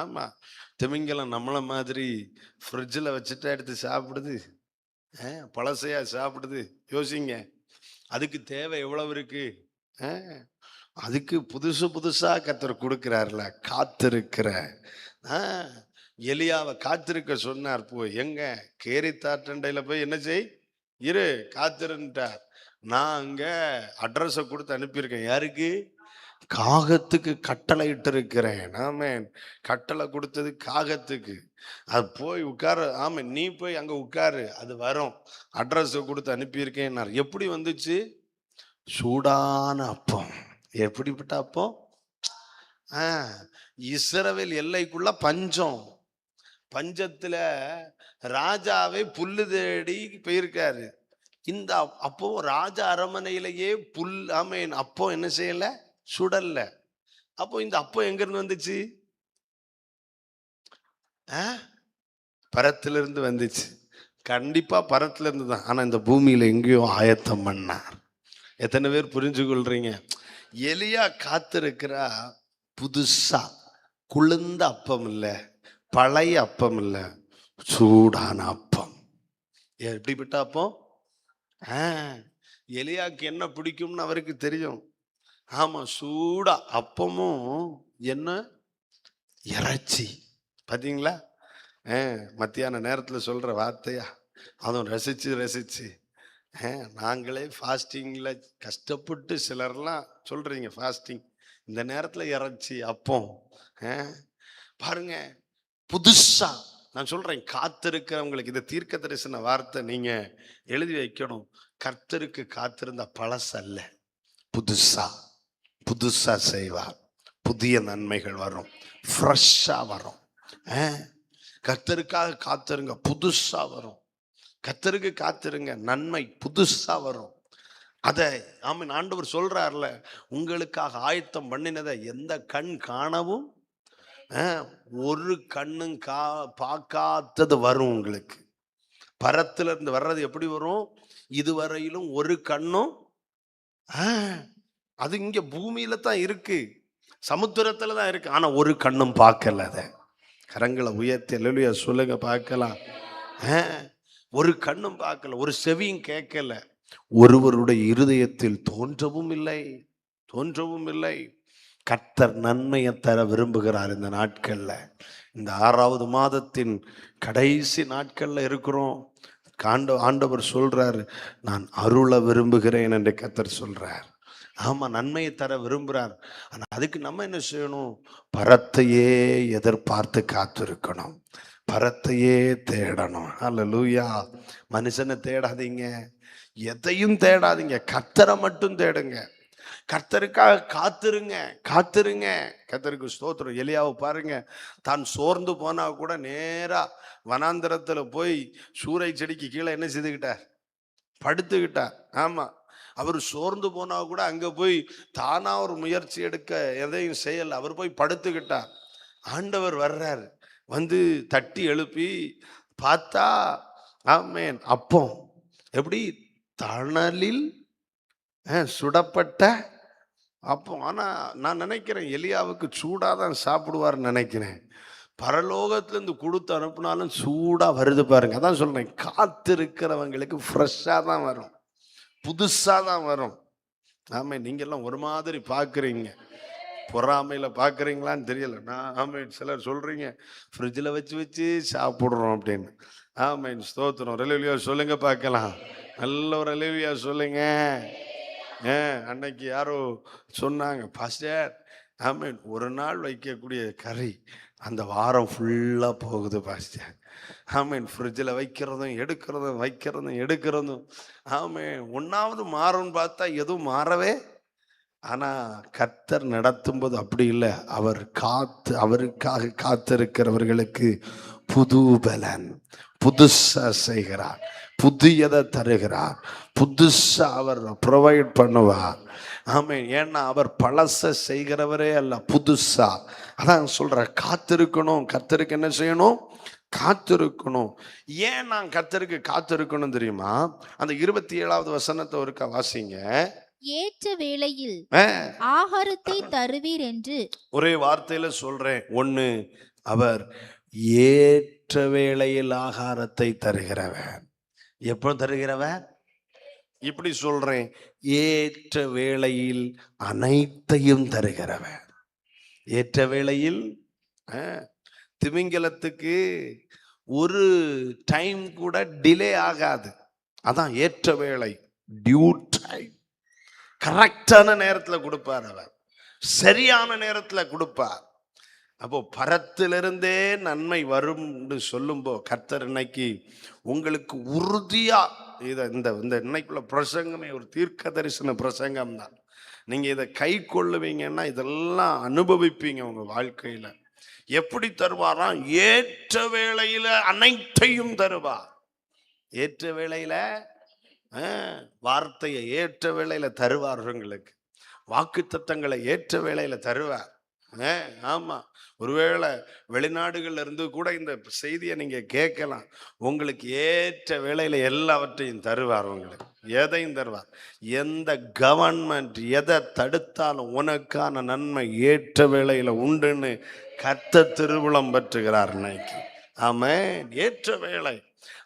ஆமா. திமிங்கலம் நம்மள மாதிரி ஃப்ரிட்ஜில் வச்சுட்டா எடுத்து சாப்பிடுது? பழசையா சாப்பிடுது? யோசிங்க. அதுக்கு தேவை எவ்வளவு இருக்கு? அதுக்கு புதுசு புதுசா கர்த்தர் கொடுக்கிறார்ல. காத்திருக்கிற எலியாவை காத்திருக்க சொன்னார். போய் எங்க கேரித்தாற்றண்டையில போய் என்ன செய், இரு, காத்திருந்தார். நான் அங்க அட்ரஸை கொடுத்து அனுப்பியிருக்கேன். யாருக்கு? காகத்துக்கு கட்டளை இட்டு இருக்கிறேன். ஆமென். கட்டளை கொடுத்தது காகத்துக்கு. அது போய் உட்கார. ஆமாம், நீ போய் அங்க உட்காரு, அது வரும். அட்ரஸை கொடுத்து அனுப்பியிருக்கேன். எப்படி வந்துச்சு? சூடான அப்பம். எப்படிப்பட்ட அப்பம்? இஸ்ரவேல் எல்லைக்குள்ள பஞ்சம். பஞ்சத்துல ராஜாவை புல்லு தேடி போயிருக்காரு. இந்த அப்போ ராஜா அரமனையிலேயே புல், ஆமேன், அப்போ என்ன செய்யல? சுடல்ல. அப்போ இந்த அப்போ எங்க இருந்து வந்துச்சு? பரத்திலிருந்து வந்துச்சு. கண்டிப்பா பரத்துல இருந்து தான். ஆனா இந்த பூமியில எங்கேயோ ஆயத்தம் பண்ணார். எத்தனை பேர் புரிஞ்சு கொள்றீங்க? எலியா காத்திருக்கிறா. புதுசா குளிர்ந்த அப்பம் இல்ல, பழைய அப்பம் இல்ல, சூடான அப்பம். எப்படிப்பட்ட அப்பம்? எலியாக்கு என்ன பிடிக்கும்னு அவருக்கு தெரியும். ஆமா, சூடா அப்பமும் என்ன? இறைச்சி. பாத்தீங்களா? மத்தியான நேரத்துல சொல்ற வார்த்தையா, அதுவும் ரசிச்சு ரசிச்சு. நாங்களே ஃபாஸ்டிங்ல கஷ்டப்பட்டு சிலர்லாம் சொல்றீங்க ஃபாஸ்டிங், இந்த நேரத்துல இறைச்சி அப்பம். பாருங்க, புதுசா நான் சொல்றேன், காத்திருக்கிறவங்களுக்கு இந்த தீர்க்க தரிசன வார்த்தை நீங்க எழுதி வைக்கணும். கர்த்தருக்கு காத்திருந்த பழசல்ல, புதுசா புதுசா செய்வார். புதிய நன்மைகள் வரும், ஃப்ரெஷ்ஷா வரும். கர்த்தருக்காக காத்திருங்க, புதுசா வரும். கர்த்தருக்கு காத்திருங்க, நன்மை புதுசா வரும். அதை ஆமீன் ஆண்டவர் சொல்றார்ல, உங்களுக்காக ஆயத்தம் பண்ணினதை எந்த கண் காணவும் ஒரு கண்ணும் பார்க்காதது வரும் உங்களுக்கு. பரத்துல இருந்து வர்றது எப்படி வரும்? இதுவரையிலும் ஒரு கண்ணும், அது இங்க பூமியில தான் இருக்கு, சமுத்திரத்துல தான் இருக்கு, ஆனா ஒரு கண்ணும் பார்க்கல. அதை கரங்களை உயர்த்தி அல்லேலூயா சொல்லுங்க பார்க்கலாம். ஒரு கண்ணும் பார்க்கல, ஒரு செவியும் கேட்கல, ஒருவருடைய இருதயத்தில் தோன்றவும் இல்லை. கர்த்தர் நன்மையை தர விரும்புகிறார். இந்த நாட்கள்ல, இந்த 6வது மாதத்தின் கடைசி நாட்கள்ல இருக்கிறோம். ஆண்டவர் சொல்றாரு, நான் அருள விரும்புகிறேன் என்று கர்த்தர் சொல்றார். ஆமா, நன்மையை தர விரும்புறார். ஆனா அதுக்கு நம்ம என்ன செய்யணும்? பரத்தையே எதிர்பார்த்து காத்திருக்கணும், பரத்தையே தேடணும். அல்லேலூயா. மனுஷனை தேடாதீங்க, எதையும் தேடாதீங்க, கர்த்தரை மட்டும் தேடுங்க. கர்த்தருக்காக காத்திருங்க. கர்த்தருக்கு ஸ்தோத்திரம். எலியாவை பாருங்க, தான் சோர்ந்து போனா கூட நேரா வனாந்தரத்துல போய் சூறை செடிக்கு கீழே என்ன செய்துக்கிட்டார்? படுத்துக்கிட்டார். ஆமா, அவர் சோர்ந்து போனா கூட அங்க போய் தானா ஒரு முயற்சி எடுக்க எதையும் செய்யல, அவர் போய் படுத்துக்கிட்டார். ஆண்டவர் வர்றாரு, வந்து தட்டி எழுப்பி பார்த்தா ஆமேன் அப்பம். எப்படி? தணலில் சுடப்பட்ட அப்போ. ஆனா நான் நினைக்கிறேன், எலியாவுக்கு சூடாதான் சாப்பிடுவார்னு நினைக்கிறேன். பரலோகத்திலிருந்து கொடுத்து அனுப்புனாலும் சூடா வருது பாருங்க. அதான் சொல்றேன், காத்திருக்கிறவங்களுக்கு ஃப்ரெஷ்ஷா தான் வரும், புதுசா தான் வரும். ஆமே, நீங்க எல்லாம் ஒரு மாதிரி பாக்குறீங்க, பொறாமையில பாக்குறீங்களான்னு தெரியல. நான் ஆமே, சிலர் சொல்றீங்க ஃப்ரிட்ஜில் வச்சு சாப்பிடுறோம் அப்படின்னு. ஆமே, ஸ்தோத்திரம். ரெலிவியா சொல்லுங்க பார்க்கலாம், நல்ல ஒரு ரெலிவியா சொல்லுங்க. அன்னைக்கு யாரோ சொன்னாங்க, பாஸ்டர் ஆமீன், ஒரு நாள் வைக்கக்கூடிய கறி அந்த வாரம் ஃபுல்லா போகுது பாஸ்டர். ஆமீன், ஃப்ரிட்ஜில் வைக்கிறதும் எடுக்கிறதும். ஆமீன், ஒன்னாவது மாறும்னு பார்த்தா எதுவும் மாறவே. ஆனா கர்த்தர் நடத்தும் போது அப்படி இல்லை. அவருக்காக காத்திருக்கிறவர்களுக்கு புது பலன், புதுசா செய்கிறார், புதியதை தருகிறார், புதுசா அவர் ப்ரொவைட் பண்ணுவார். ஆமீன். ஏன்னா அவர் பழச செய்கிறவரே அல்ல, புதுசா. அதான் சொல்ற, காத்திருக்கணும். கர்த்தருக்கு என்ன செய்யணும்? காத்திருக்கணும். ஏன் நான் கர்த்தருக்கு காத்திருக்கணும் தெரியுமா? அந்த 27வது வசனத்தை ஒருக்கா வாசிங்க. ஏற்ற வேளையில் ஆகாரத்தை தருவீர் என்று. ஒரே வார்த்தையில சொல்றேன். ஒண்ணு, அவர் ஏற்ற வேளையில் ஆகாரத்தை தருகிறவர். எப்போ தருகிறவர்? இப்படி சொல்றேன், ஏற்ற வேளையில் அனைத்தையும் தருகிறவர். ஏற்ற வேளையில் திமிங்கலத்துக்கு ஒரு டைம் கூட டிலே ஆகாது. அதான் ஏற்ற வேளை, டியூ டைம். கரெக்டான நேரத்தில் கொடுப்பார் அவர், சரியான நேரத்தில் கொடுப்பார். அப்போ பரத்திலிருந்தே நன்மை வரும் சொல்லும்போ கர்த்தர் இன்னைக்கு உங்களுக்கு உறுதியா இந்த இன்னைக்குள்ள பிரசங்கமே ஒரு தீர்க்க தரிசன பிரசங்கம் தான். நீங்க இதை கை கொள்ளுவீங்கன்னா இதெல்லாம் அனுபவிப்பீங்க உங்க வாழ்க்கையில. எப்படி தருவாராம்? ஏற்ற வேளையில அனைத்தையும் தருவார். ஏற்ற வேளையில வார்த்தையை ஏற்ற வேளையில தருவார். உங்களுக்கு வாக்குத்தத்தங்களை ஏற்ற வேளையில தருவார். ஆமா, ஒருவேளை வெளிநாடுகள்ல இருந்து கூட இந்த செய்தியை நீங்க கேட்கலாம். உங்களுக்கு ஏற்ற வேளையில எல்லாவற்றையும் தருவார். உங்களுக்கு எதையும் தருவார். எந்த கவர்மெண்ட் எதை தடுத்தாலும் உனக்கான நன்மை ஏற்ற வேளையில உண்டுன்னு கர்த்தர் திருவுளம் பெற்றுகிறார் இன்னைக்கு. ஆமென். ஏற்ற வேளை,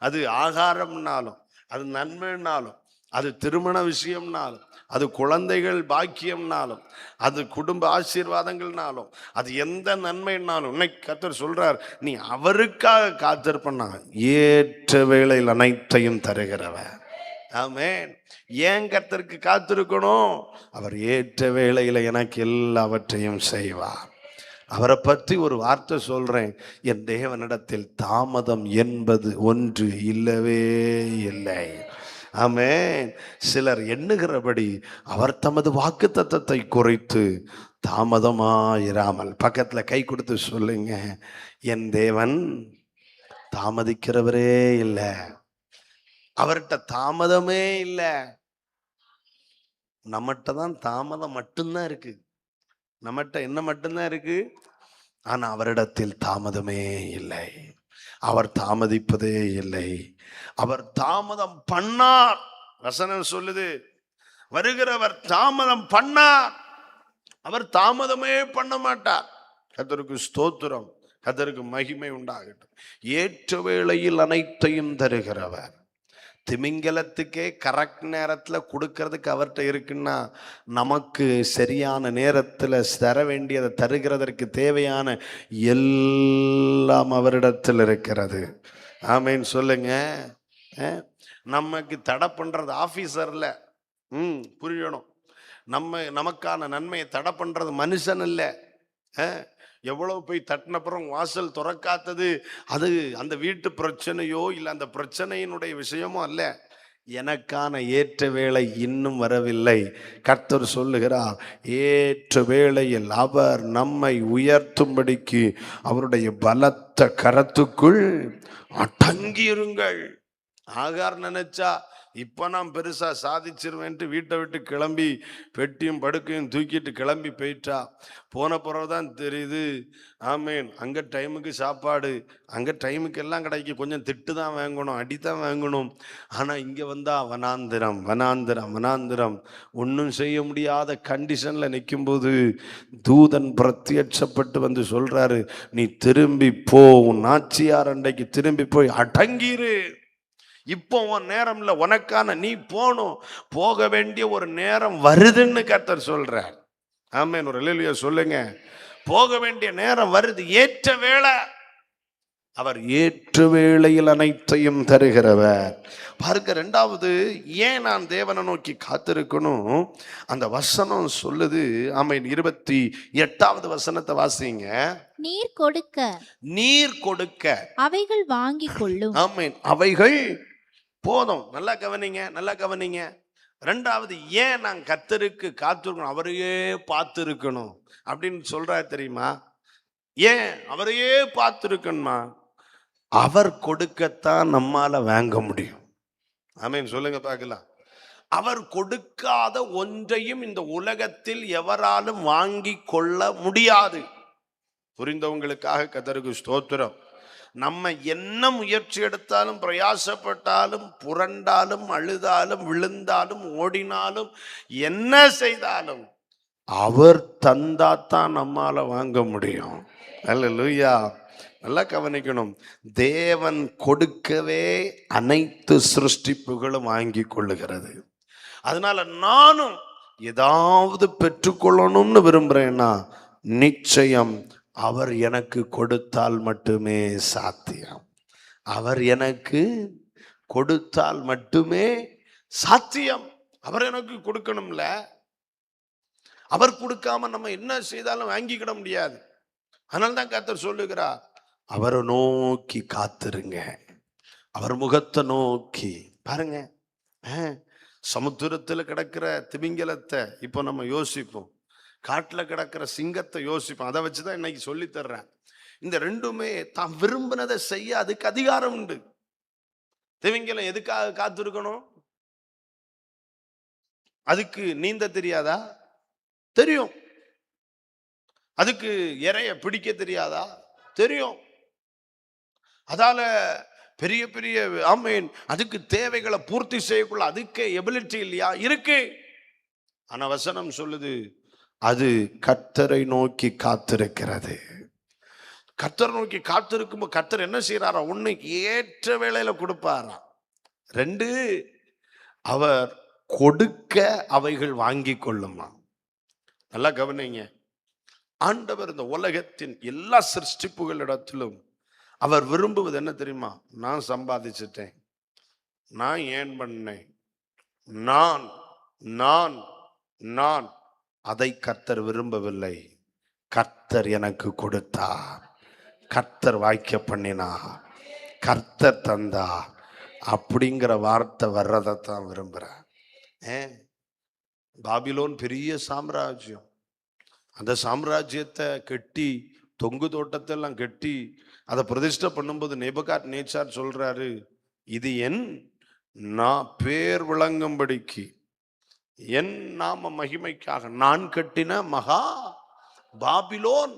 அது ஆகாரம்னாலும், அது நன்மைனாலும், அது திருமண விஷயம்னாலும், அது குழந்தைகள் பாக்கியம்னாலும், அது குடும்ப ஆசீர்வாதங்கள்னாலும், அது எந்த நன்மைனாலும், இன்னைக்கு கர்த்தர் சொல்றார், நீ அவருக்காக காத்திருப்பனா ஏற்ற வேளையில் அனைத்தையும் தருகிறவர். ஆமென். ஏன் கர்த்தருக்கு காத்திருக்கணும்? அவர் ஏற்ற வேளையில எனக்கு எல்லாவற்றையும் செய்வார். அவரை பற்றி ஒரு வார்த்தை சொல்றேன், என் தேவனிடத்தில் தாமதம் என்பது ஒன்று இல்லவே இல்லை. ஆமென். சிலர் எண்ணுகிறபடி அவர் தமது வாக்குத்தத்தத்தை குறித்து தாமதமாயிராமல், பக்கத்துல கை கொடுத்து சொல்லுங்க, என் தேவன் தாமதிக்கிறவரே இல்லை, அவர்கிட்ட தாமதமே இல்லை. நம்மகிட்ட தான் தாமதம் மட்டும்தான் இருக்கு. நம்மகிட்ட என்ன மட்டும்தான் இருக்கு, ஆனா அவரிடத்தில் தாமதமே இல்லை. அவர் தாமதிப்பதே இல்லை. அவர் தாமதம் பண்ணார். வசனம் சொல்லுது, வருகிறவர் தாமதம் பண்ணார், அவர் தாமதமே பண்ண மாட்டார். கர்த்தருக்கு ஸ்தோத்திரம், கர்த்தருக்கு மகிமை உண்டாகட்டும். ஏற்ற வேளையில் அனைத்தையும் தருகிறவர். திமிங்கலத்துக்கே கரெக்ட் நேரத்தில் கொடுக்கறதுக்கு அவர்கிட்ட இருக்குன்னா, நமக்கு சரியான நேரத்தில் தர வேண்டியதை தருகிறதற்கு தேவையான எல்லாம் அவரிடத்தில் இருக்கிறது. ஆமேன்னு சொல்லுங்க. நமக்கு தடை பண்றது ஆபீசர்ல புரியணும். நமக்கான நன்மையை தடை பண்றது மனுஷன் இல்லை. எவ்வளவு போய் தட்டினப்புறம் வாசல் துறக்காத்தது அது அந்த வீட்டு பிரச்சனையோ இல்லை அந்த பிரச்சனையினுடைய விஷயமோ அல்ல. எனக்கான ஏற்ற வேளை இன்னும் வரவில்லை. கர்த்தர் சொல்லுகிறார், ஏற்ற வேளையில் அவர் நம்மை உயர்த்தும்படிக்கு அவருடைய பலத்த கரத்துக்குள் அடங்கியிருங்கள். ஆகார் நினைச்சா இப்ப நான் பெருசா சாதிச்சிருவேன்ட்டு வீட்டை விட்டு கிளம்பி பெட்டியும் படுக்கையும் தூக்கிட்டு கிளம்பி போயிட்டா. போன பிறகுதான் தெரியுது, ஆமேன், அங்க டைமுக்கு சாப்பாடு, அங்க டைமுக்கு எல்லாம் கிடைக்கும். கொஞ்சம் திட்டு தான் வாங்கணும், அடித்தான் வாங்கணும். ஆனா இங்க வந்தா வனாந்திரம் வனாந்திரம் வனாந்திரம். ஒன்றும் செய்ய முடியாத கண்டிஷன்ல நிற்கும் போது தூதன் பிரத்யட்சப்பட்டு வந்து சொல்றாரு, நீ திரும்பி போ, உன் நாச்சியார் அண்டைக்கு திரும்பி போய் அடங்கிரு. இப்போ உன் நேரம் இல்லை, உனக்கான நீ போகணும், போக வேண்டிய ஒரு நேரம் வருதுன்னு கர்த்தர் சொல்றார். ஆமென். ஒரு அல்லேலூயா சொல்லுங்க. போக வேண்டிய நேரம் வருது, ஏற்ற வேளை. அவர் ஏற்ற வேளையில் அனைத்தையும் தருகிறவர். பாருங்க, ரெண்டாவது ஏன் நான் தேவனை நோக்கி காத்திருக்கணும், அந்த வசனம் சொல்லுது. ஆமென். 28வது வசனத்தை வாசிங்க. நீர் கொடுக்க நீர் கொடுக்க அவைகள் வாங்கி கொள்ளும். ஆமென். அவைகள் போதும். நல்லா கவனிங்க, நல்லா கவனிங்க. ரெண்டாவது ஏன் நான் கர்த்தருக்கு காத்திருக்கணும், அவரையே பார்த்திருக்கணும் அப்படின்னு சொல்றாரு தெரியுமா? ஏன் அவரையே பார்த்திருக்கணுமா? அவர் கொடுக்கத்தான் நம்மால வாங்க முடியும். ஆமென். சொல்லுங்க பார்க்கலாம். அவர் கொடுக்காத ஒன்றையும் இந்த உலகத்தில் எவராலும் வாங்கி கொள்ள முடியாது. புரிந்தவங்களுக்காக கர்த்தருக்கு ஸ்தோத்திரம். நம்ம என்ன முயற்சி எடுத்தாலும், பிரயாசப்பட்டாலும், புரண்டாலும், அழுதாலும், விழுந்தாலும், ஓடினாலும், என்ன செய்தாலும் அவர் தந்தாத்தான் நம்மால வாங்க முடியும். அல்லேலூயா. நல்லா கவனிக்கணும். தேவன் கொடுக்கவே அனைத்து சிருஷ்டிப்புகளும் வாங்கி கொள்ளுகிறது. அதனால நானும் ஏதாவது பெற்றுக்கொள்ளணும்னு விரும்புறேன்னா நிச்சயம் அவர் எனக்கு கொடுத்தால் மட்டுமே சாத்தியம். அவர் எனக்கு கொடுத்தால் மட்டுமே சாத்தியம். அவர் எனக்கு கொடுக்கணும்ல. அவர் கொடுக்காம நம்ம என்ன செய்தாலும் வாங்கிக்கிட முடியாது. அதனால்தான் கர்த்தர் சொல்லுகிறார், அவரை நோக்கி காத்திருங்க, அவர் முகத்தை நோக்கி பாருங்க. சமுத்திரத்துல கிடக்கிற திமிங்கலத்தை இப்போ நம்ம யோசிப்போம், காட்டுல கிடக்கிற சிங்கத்தை யோசிப்போம். அதை வச்சுதான் இன்னைக்கு சொல்லி தர்றேன். இந்த ரெண்டுமே தான் விரும்பினதை செய்ய அதுக்கு அதிகாரம் உண்டு. திமிங்கலம் எதுக்காக காத்திருக்கணும்? அதுக்கு நீந்த தெரியாதா? தெரியும். அதுக்கு இறைய பிடிக்க தெரியாதா? தெரியும். அதால பெரிய பெரிய ஆமீன் அதுக்கு தேவைகளை பூர்த்தி செய்யக்குள்ள அதுக்கு எபிலிட்டி இல்லையா? இருக்கு. ஆனா வசனம் சொல்லுது, அது கர்த்தரை நோக்கி காத்திருக்கிறது. கர்த்தரை நோக்கி காத்திருக்கும் கர்த்தர் என்ன செய்யறாரா? ஒண்ணு, ஏற்ற வேளையில கொடுப்பாரா. ரெண்டு, அவர் கொடுக்க அவைகள் வாங்கி கொள்ளுமா. நல்லா கவனிங்க. ஆண்டவர் இந்த உலகத்தின் எல்லா சிருஷ்டிப்புகளிடத்திலும் அவர் விரும்புவது என்ன தெரியுமா? நான் சம்பாதிச்சிட்டேன், நான் ஏன் பண்ணேன், நான் நான் நான் அதை கர்த்தர் விரும்பவில்லை. கர்த்தர் எனக்கு கொடுத்தார், கர்த்தர் வாய்க்க பண்ணினார், கர்த்தர் தந்தார் அப்படிங்கிற வார்த்தை வர்றதைத்தான் விரும்புகிறேன். பாபிலோன் பெரிய சாம்ராஜ்யம். அந்த சாம்ராஜ்யத்தை கட்டி தொங்கு தோட்டத்தை எல்லாம் கட்டி அதை பிரதிஷ்டை பண்ணும்போது நேபுகாத் நேச்சார் சொல்றாரு, இது என் நான் பேர் விளங்கும்படிக்கு, என் நாம மகிமைக்காக நான் கட்டின மகா பாபிலோன்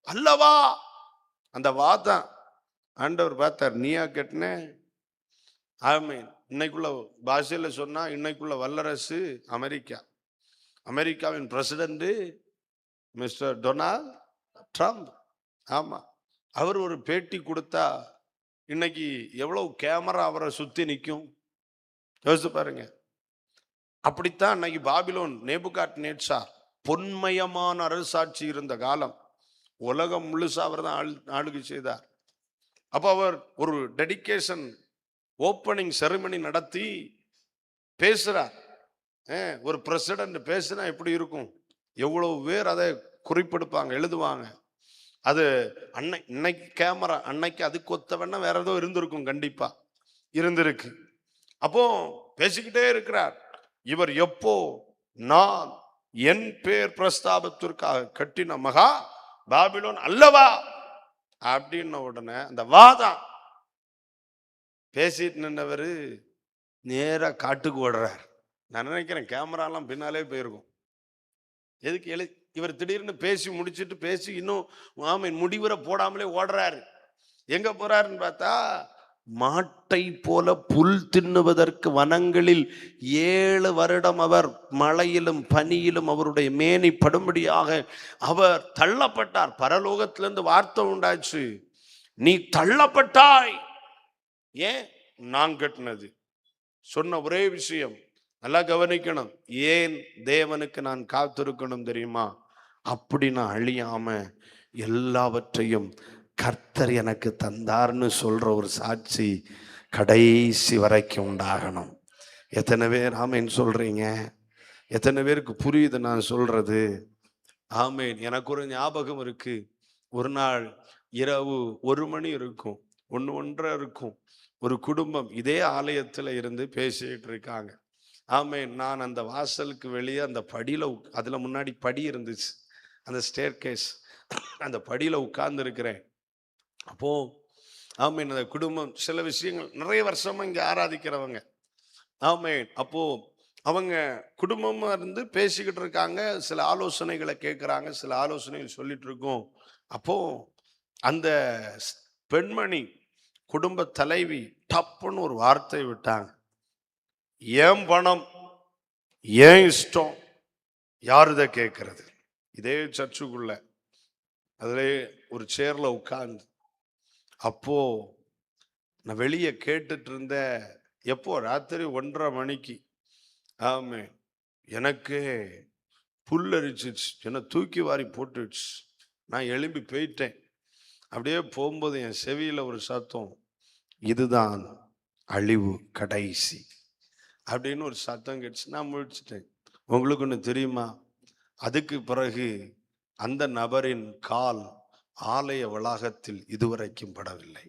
அல்லவா. அந்த வாதம் ஆண்டவர் பார்த்தார், நீயா கட்டின. ஆமீன். இன்னைக்குள்ள பாஷையில சொன்னா இன்னைக்குள்ள வல்லரசு அமெரிக்கா. அமெரிக்காவின் பிரசிடண்ட் மிஸ்டர் டொனால்ட் ட்ரம்ப். ஆமா, அவர் ஒரு பேட்டி கொடுத்தா இன்னைக்கு எவ்வளவு கேமரா அவரை சுத்தி நிற்கும் யோசிச்சு பாருங்க. அப்படித்தான் இன்னைக்கு பாபிலோன் நேபுகாத் நேச்சார் பொன்மயமான அரசாட்சி இருந்த காலம். உலகம் முழுசா அவர் தான் ஆளுகை செய்தார். அப்போ அவர் ஒரு டெடிகேஷன் ஓப்பனிங் செரிமனி நடத்தி பேசுறார். ஒரு பிரசிடண்ட் பேசுனா எப்படி இருக்கும்? எவ்வளவு பேர் அதை குறிப்பெடுப்பாங்க, எழுதுவாங்க. அது இன்னைக்கு கேமரா, அன்னைக்கு அதுக்கு ஒத்தவன வேற ஏதோ இருந்திருக்கும், கண்டிப்பா இருந்திருக்கு. அப்போ பேசிக்கிட்டே இருக்கிறார். இவர் எப்போ நான் என் பேர் பிரஸ்தாபத்திற்காக கட்டின மகா பாபிலோன் அல்லவா அப்படின்ன உடனே அந்த வாதம் பேசிட்டு நின்றவர் நேரா காட்டுக்கு ஓடுறார். நான் நினைக்கிறேன் கேமராலாம் பின்னாலே போயிருக்கும். எதுக்கு இவர் திடீர்னு பேசி முடிச்சுட்டு பேசி இன்னும் முடிவுரை போடாமலே ஓடுறாரு. எங்க போறாருன்னு பார்த்தா, மாட்டை போல புல் தின்னுவதற்கு வனங்களில் 7 வருடம் அவர் மழையிலும் பனியிலும் அவருடைய மேனி படும்படியாக அவர் தள்ளப்பட்டார். பரலோகத்திலிருந்து வார்த்தை உண்டாச்சு, நீ தள்ளப்பட்டாய். ஏன்? நான் கட்டினது. சொன்ன ஒரே விஷயம் நல்லா கவனிக்கணும். ஏன் தேவனுக்கு நான் காத்திருக்கணும் தெரியுமா? அப்படி நான் அழியாம எல்லாவற்றையும் கர்த்தர் எனக்கு தந்தார்னு சொல்ற ஒரு சாட்சி கடைசி வரைக்கும் உண்டாகணும். எத்தனை பேர் ஆமேன் சொல்றீங்க? எத்தனை பேருக்கு புரியுது நான் சொல்றது? ஆமேன். எனக்கு ஒரு ஞாபகம் இருக்கு. ஒரு நாள் இரவு 1 மணி இருக்கும், 1:30 இருக்கும். ஒரு குடும்பம் இதே ஆலயத்துல இருந்து பேசிட்டு இருக்காங்க. ஆமேன். நான் அந்த வாசலுக்கு வெளியே அந்த படியில, அதுல முன்னாடி படி இருந்துச்சு, அந்த ஸ்டேர் கேஸ், அந்த படியில உட்கார்ந்து இருக்கிறேன். அப்போ ஆமேன் அந்த குடும்பம் சில விஷயங்கள் நிறைய வருஷமா இங்க ஆராதிக்கிறவங்க. ஆமேன். அப்போ அவங்க குடும்பமா இருந்து பேசிக்கிட்டு இருக்காங்க, சில ஆலோசனைகளை கேட்கிறாங்க, சில ஆலோசனைகள் சொல்லிட்டு இருக்கோம். அப்போ அந்த பெண்மணி குடும்ப தலைவி டப்புன்னு ஒரு வார்த்தை விட்டாங்க, ஏன் பணம், ஏன் இஷ்டம், யாருத கேட்கறது. இதே சர்ச்சுக்குள்ள அதுல ஒரு சேர்ல உட்கார்ந்து, அப்போ நான் வெளியே கேட்டுட்டு இருந்த, எப்போ ராத்திரி 1:30 மணிக்கு. ஆமே, எனக்கு புல்லரிச்சிச்சு, என்னை தூக்கி வாரி போட்டுச்சு. நான் எழும்பி போயிட்டேன். அப்படியே போகும்போது என் செவியில ஒரு சத்தம், இதுதான் அழிவு கடைசி அப்படின்னு ஒரு சத்தம் கேட்டுச்சு. நான் முழிச்சிட்டேன். உங்களுக்கு ஒன்று தெரியுமா? அதுக்கு பிறகு அந்த நபரின் கால் ஆலய வளாகத்தில் இதுவரைக்கும் படவில்லை.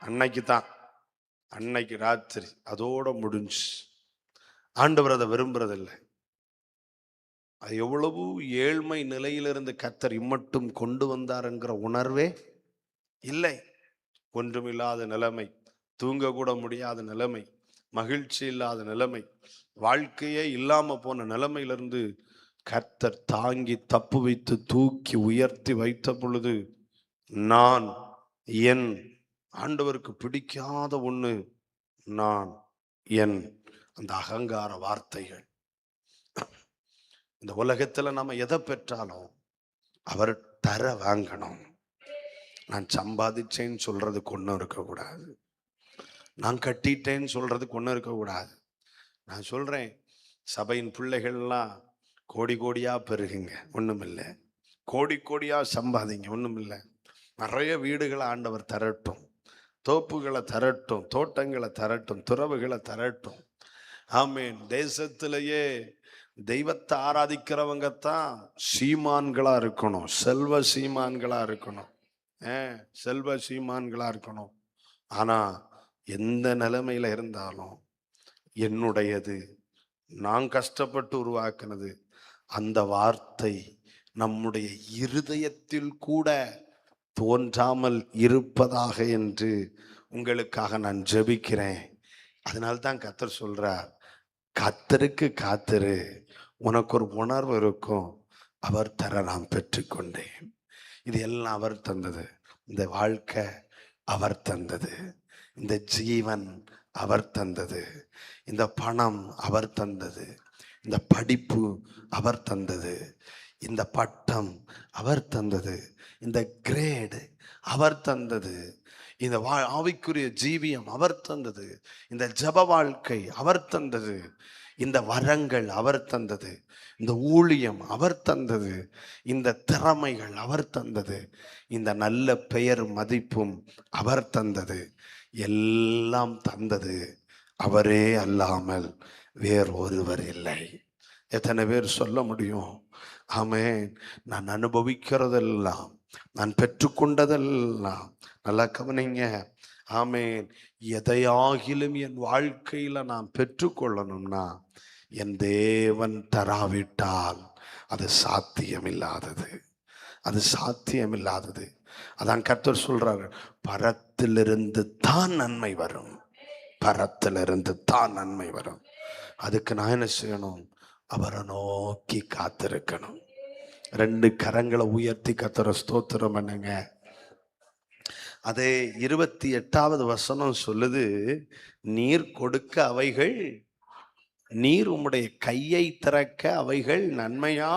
அன்னைக்கு தான், அன்னைக்கு ராத்திரி அதோட முடிஞ்சு. ஆண்டவர் அதை விரும்புறதில்லை. அது எவ்வளவு ஏழ்மை நிலையிலிருந்து கர்த்தர் இம்மட்டும் கொண்டு வந்தார் என்கிற உணர்வே இல்லை. ஒன்றுமில்லாத நிலைமை, தூங்க கூட முடியாத நிலைமை, மகிழ்ச்சி இல்லாத நிலைமை, வாழ்க்கையே இல்லாம போன நிலைமையிலிருந்து கர்த்தர் தாங்கி தப்பு வைத்து தூக்கி உயர்த்தி வைத்த பொழுது, நான் என் ஆண்டவருக்கு பிடிக்காத ஒண்ணு, நான் என் அந்த அகங்கார வார்த்தைகள். இந்த உலகத்துல நம்ம எதை பெற்றாலும் அவர் தர வாங்கணும். நான் சம்பாதிச்சேன்னு சொல்றதுக்கு ஒன்றும் இருக்கக்கூடாது, நான் கட்டிட்டேன்னு சொல்றதுக்கு ஒன்றும் இருக்கக்கூடாது. நான் சொல்றேன், சபையின் பிள்ளைகள்லாம் கோடி கோடியா பெருகுங்க, ஒண்ணுமில்லை. கோடி கோடியா சம்பாதிங்க, ஒண்ணுமில்லை. நிறைய வீடுகளை ஆண்டவர் தரட்டும், தோப்புகளை தரட்டும், தோட்டங்களை தரட்டும், துறவுகளை தரட்டும். ஆமீன். தேசத்திலேயே தெய்வத்தை ஆராதிக்கிறவங்க தான் சீமான்களா இருக்கணும், செல்வ சீமான்களா இருக்கணும், செல்வ சீமான்களா இருக்கணும். ஆனா எந்த நிலைமையில இருந்தாலும் என்னுடையது, நான் கஷ்டப்பட்டு உருவாக்குனது, அந்த வார்த்தை நம்முடைய இருதயத்தில் கூட தோன்றாமல் இருப்பதாக என்று உங்களுக்காக நான் ஜெபிக்கிறேன். அதனால்தான் கர்த்தர் சொல்றார், கர்த்தருக்கு காத்திரு, உனக்கு ஒரு உணர்வு இருக்கும், அவர் தர நான் பெற்றுக்கொண்டேன். இது எல்லாம் அவர் தந்தது. இந்த வாழ்க்கை அவர் தந்தது, இந்த ஜீவன் அவர் தந்தது, இந்த பணம் அவர் தந்தது, இந்த படிப்பு அவர் தந்தது, இந்த பட்டம் அவர் தந்தது, இந்த கிரேடு அவர் தந்தது, இந்த ஆவிக்குரிய ஜீவியம் அவர் தந்தது, இந்த ஜப வாழ்க்கை அவர் தந்தது, இந்த வரங்கள் அவர் தந்தது, இந்த ஊழியம் அவர் தந்தது, இந்த திறமைகள் அவர் தந்தது, இந்த நல்ல பெயர் மதிப்பும் அவர் தந்தது. எல்லாம் தந்தது அவரே அல்லாமல் வேறொருவர் இல்லை. எத்தனை பேர் சொல்ல முடியும்? ஆமென். நான் அனுபவிக்கிறதெல்லாம், நான் பெற்றுக்கொண்டதெல்லாம், நல்லா கவனிங்க. ஆமென். எதையாகிலும் என் வாழ்க்கையில நான் பெற்றுக்கொள்ளணும்னா என் தேவன் தராவிட்டால் அது சாத்தியமில்லாதது, அது சாத்தியமில்லாதது. அதான் கர்த்தர் சொல்றாரு, பரத்திலிருந்து தான் நன்மை வரும், பரத்திலிருந்து தான் நன்மை வரும். அதுக்கு நான் என்ன செய்யணும்? அவரை நோக்கி காத்திருக்கணும். 2 கரங்களை உயர்த்தி கர்த்தரை ஸ்தோத்திரம் பண்ணுங்க. அதே 28வது வசனம் சொல்லுது, நீர் கொடுக்க அவைகள், நீர் உம்முடைய கையை திறக்க அவைகள் நன்மையா.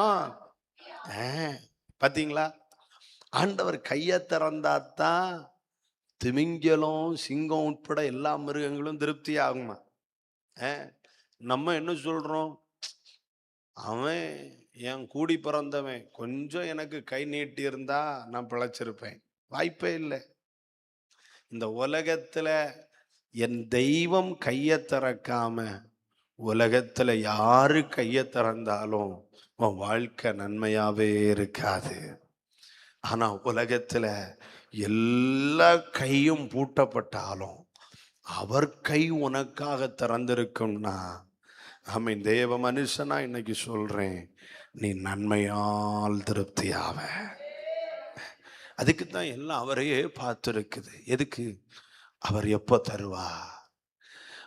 பாத்தீங்களா? ஆண்டவர் கையை திறந்தாத்தான் திமிங்கலம், சிங்கம் உட்பட எல்லா மிருகங்களும் திருப்தி ஆகுமா? நம்ம என்ன சொல்றோம்? அவன் என் கூடி பிறந்தவன், கொஞ்சம் எனக்கு கை நீட்டி இருந்தா நான் பிழைச்சிருப்பேன். வாய்ப்பே இல்லை. இந்த உலகத்துல என் தெய்வம் கையை திறக்காம உலகத்துல யாரு கையை திறந்தாலும் உன் வாழ்க்கை நன்மையாவே இருக்காது. ஆனா உலகத்துல எல்லா கையும் பூட்டப்பட்டாலும் அவர் கை உனக்காக திறந்திருக்கும்னா, ஆமென். தேவ மனுஷனா இன்னைக்கு சொல்றேன், நீ நன்மையால் திருப்தியாவ. அதுக்கு தான் எல்லாம் அவரையே பார்த்துருக்குது. எதுக்கு? அவர் எப்போ தருவார்,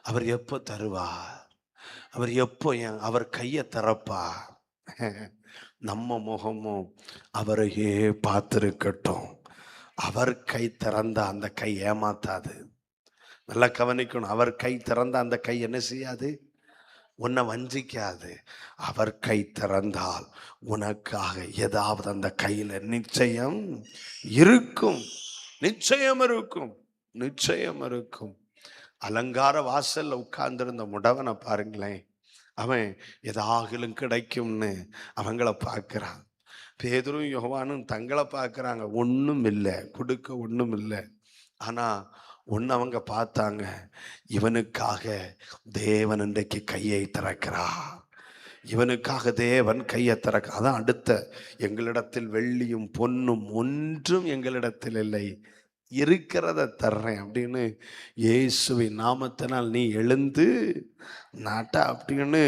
அவர் எப்போ தருவார், அவர் எப்போ அவர் கையை திறப்பார். நம்ம முகமும் அவரையே பார்த்துருக்கட்டும். அவர் கை திறந்த அந்த கை ஏமாத்தாது. நல்லா கவனிக்கணும். அவர் கை திறந்த அந்த கை என்ன செய்யாது? உன்னை வஞ்சிக்காது. அவர் கை திறந்தால் உனக்காக ஏதாவது அந்த கையில நிச்சயம் இருக்கும், நிச்சயம் இருக்கும், நிச்சயம் இருக்கும். அலங்கார வாசல்ல உட்கார்ந்திருந்த முடவனை பாருங்களேன். அவன் ஏதாகிலும் கிடைக்கும்னு அவங்கள பார்க்கிறான். பேதுரும் யோவானும் தங்களை பார்க்கறாங்க, ஒன்றும் இல்லை, கொடுக்க ஒன்றும் இல்லை. ஆனா ஒன்று அவங்க பார்த்தாங்க, இவனுக்காக தேவன் இன்றைக்கு கையை திறக்கிறா, இவனுக்காக தேவன் கையை திறக்க. அதான் அடுத்த, எங்களிடத்தில் வெள்ளியும் பொன்னும் ஒன்றும் எங்களிடத்தில் இல்லை, இருக்கிறத தர்றேன் அப்படின்னு இயேசுவின் நாமத்தினால் நீ எழுந்து நாட்டா அப்படின்னு.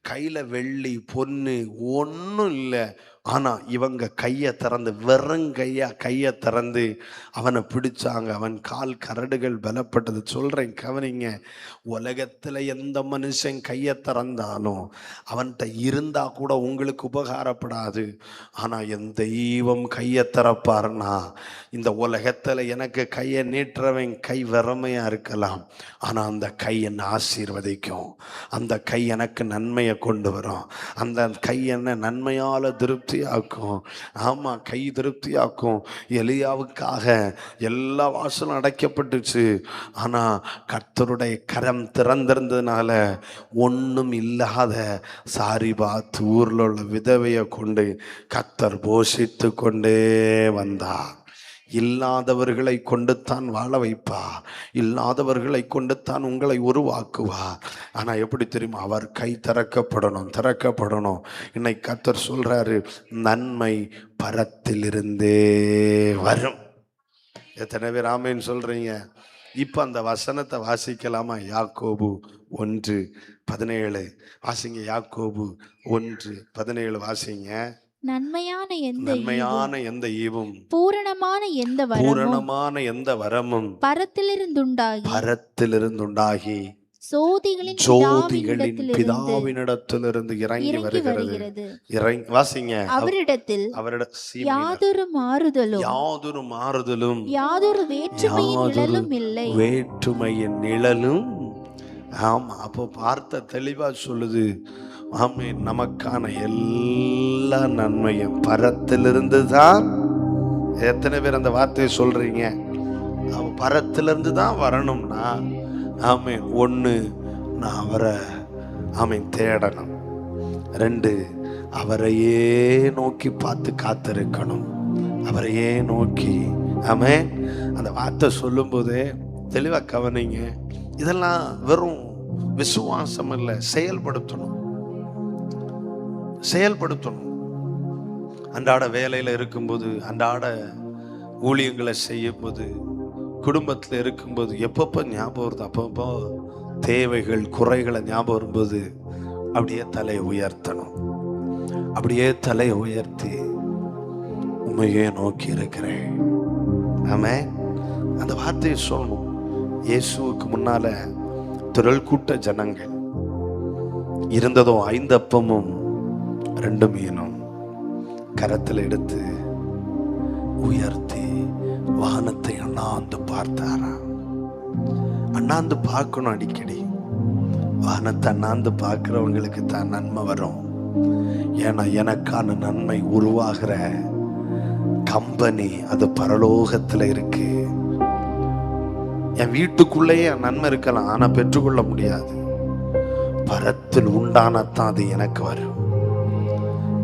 கையில வெள்ளி பொண்ணு ஒன்றும் இல்லை. ஆனா இவங்க கையை திறந்து, வெறும் கையை திறந்து அவனை பிடிச்சாங்க. அவன் கால் கரடுகள் பலப்பட்டது. சொல்றேன் கவனிங்க, உலகத்துல எந்த மனுஷன் கையை திறந்தாலும் அவன்கிட்ட இருந்தா கூட உங்களுக்கு உபகாரப்படாது. ஆனா என் தெய்வம் கையை திறப்பார்னா, இந்த உலகத்துல எனக்கு கையை நீட்டுறவன் கை வெறுமையா இருக்கலாம், ஆனா அந்த கை என்னை ஆசீர்வதிக்கும், அந்த கை எனக்கு நன்மையை கொண்டு வரும், அந்த கை என்ன நன்மையால திருப்தி திருப்தியாக்கும். ஆமா, கை திருப்தியாக்கும். எலியாவுக்காக எல்லா வாசலும் அடைக்கப்பட்டுச்சு. ஆனா கர்த்தருடைய கரம் திறந்திருந்ததுனால ஒன்றும் இல்லாத சாரிபாத் ஊர்ல உள்ள விதவையை கொண்டு கர்த்தர் போஷித்து கொண்டே வந்தார். இல்லாதவர்களை கொண்டுத்தான் வாழ வைப்பார், இல்லாதவர்களை கொண்டுத்தான் உங்களை உருவாக்குவார். ஆனா எப்படி தெரியுமா? அவர் கை திறக்கப்படணும். இன்னைக்கு கர்த்தர் சொல்றாரு, நன்மை பரத்திலிருந்தே வரும். எத்தனை பேர் ஆமேன்னு சொல்றீங்க? இப்ப அந்த வசனத்தை வாசிக்கலாமா? யாக்கோபு 1:17 வாசிங்க. யாக்கோபு 1:17 வாசிங்க. நன்மையான எந்த ஈவும் பூரணமான எந்த வரமும் பரத்திலிருந்துண்டாகி சோதிகளின் பிதாவினிடத்திலிருந்து இறங்கி வருகிறது. வாசிங்க. அவரிடத்தில் யாதொரு மாறுதலும் யாதொரு வேற்றுமையின் நிழலும். ஆமா, அப்போ பார்த்த தெளிவா சொல்லுது. ஆமே, நமக்கான எல்லா நன்மையும் பரத்திலிருந்து தான். எத்தனை பேர் அந்த வார்த்தையை சொல்றீங்க? பரத்திலிருந்து தான் வரணும்னா, ஆமே, 1 நான் அவரை தேடணும். 2 அவரையே நோக்கி பார்த்து காத்திருக்கணும். அவரையே நோக்கி. ஆமே, அந்த வார்த்தை சொல்லும் போதே தெளிவா கவனிங்க. இதெல்லாம் வெறும் விசுவாசம் இல்லை, செயல்படுத்தணும். அன்றாட வேலையில இருக்கும்போது, அன்றாட ஊழியங்களை செய்யும் போது, குடும்பத்தில் இருக்கும்போது எப்பப்போ ஞாபகம் வருது, அப்பப்போ தேவைகள் குறைகளை ஞாபகம் வரும்போது அப்படியே தலையை உயர்த்தணும். அப்படியே தலையை உயர்த்தி உண்மையே நோக்கி இருக்கிறேன். ஆமே, அந்த வார்த்தையை சொல்லணும். இயேசுவுக்கு முன்னால திரள் கூட்ட ஜனங்கள் இருந்ததும் 5 அப்பமும் 2 மீனும் கரத்தில் எடுத்து உயர்த்தி வானத்தை அண்ணாந்து பார்த்தாரா. அண்ணாந்து பார்க்கணும் அடிக்கடி. வானத்தை அண்ணாந்து பார்க்கிறவங்களுக்கு தான் நன்மை வரும். ஏன்னா எனக்கான நன்மை உருவாகிற கம்பெனி அது பரலோகத்துல இருக்கு. என் வீட்டுக்குள்ளேயே நன்மை இருக்கலாம், ஆனா பெற்றுக்கொள்ள முடியாது. பரத்தில் உண்டானத்தான் அது எனக்கு வரும்.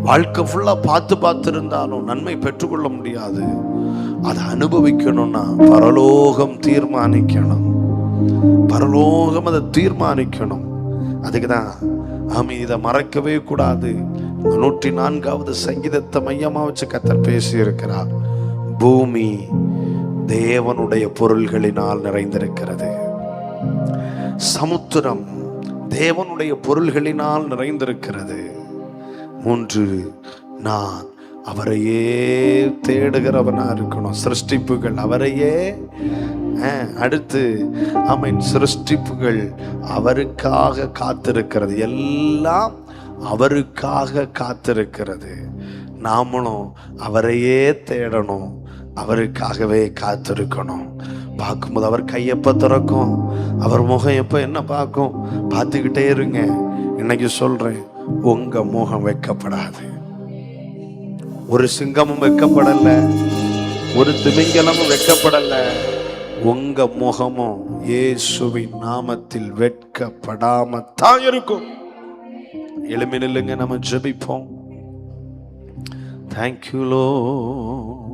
வாழ்க்கை ஃபுல்லா பார்த்து இருந்தாலும் நன்மை பெற்றுக்கொள்ள முடியாது. அதை அனுபவிக்கணும்னா பரலோகம் தீர்மானிக்கணும். பரலோகம் அதை தீர்மானிக்கணும். அதுக்குதான் ஆமி இதை மறக்கவே கூடாது. 104வது சங்கீதத்தை மையமா வச்சு கர்த்தர் பேசி இருக்கிறார். பூமி தேவனுடைய பொருள்களினால் நிறைந்திருக்கிறது. சமுத்திரம் தேவனுடைய பொருள்களினால் நிறைந்திருக்கிறது. 3 நான் அவரையே தேடுகிறவனா இருக்கணும். சிருஷ்டிப்புகள் அவரையே. அடுத்து ஆமென், சிருஷ்டிப்புகள் அவருக்காக காத்திருக்கிறது. எல்லாம் அவருக்காக காத்திருக்கிறது. நாமளும் அவரையே தேடணும், அவருக்காகவே காத்திருக்கணும். பார்க்கும்போது அவர் கையப்ப திறக்கும், அவர் முகம் எப்ப என்ன பார்க்கும், பார்த்துக்கிட்டே இருங்க. இன்னைக்கு சொல்றேன், உங்க முகம் வெட்கப்படாது. ஒரு சிங்கமும் வெட்கப்படல, ஒரு திமிங்கலமும் வெட்கப்படல. உங்க முகமும் இயேசுவின் நாமத்தில் வெட்கப்படாம தான் இருக்கும். எழுமி நில்லுங்க, நம்ம ஜெபிப்போம். Thank you, Lord.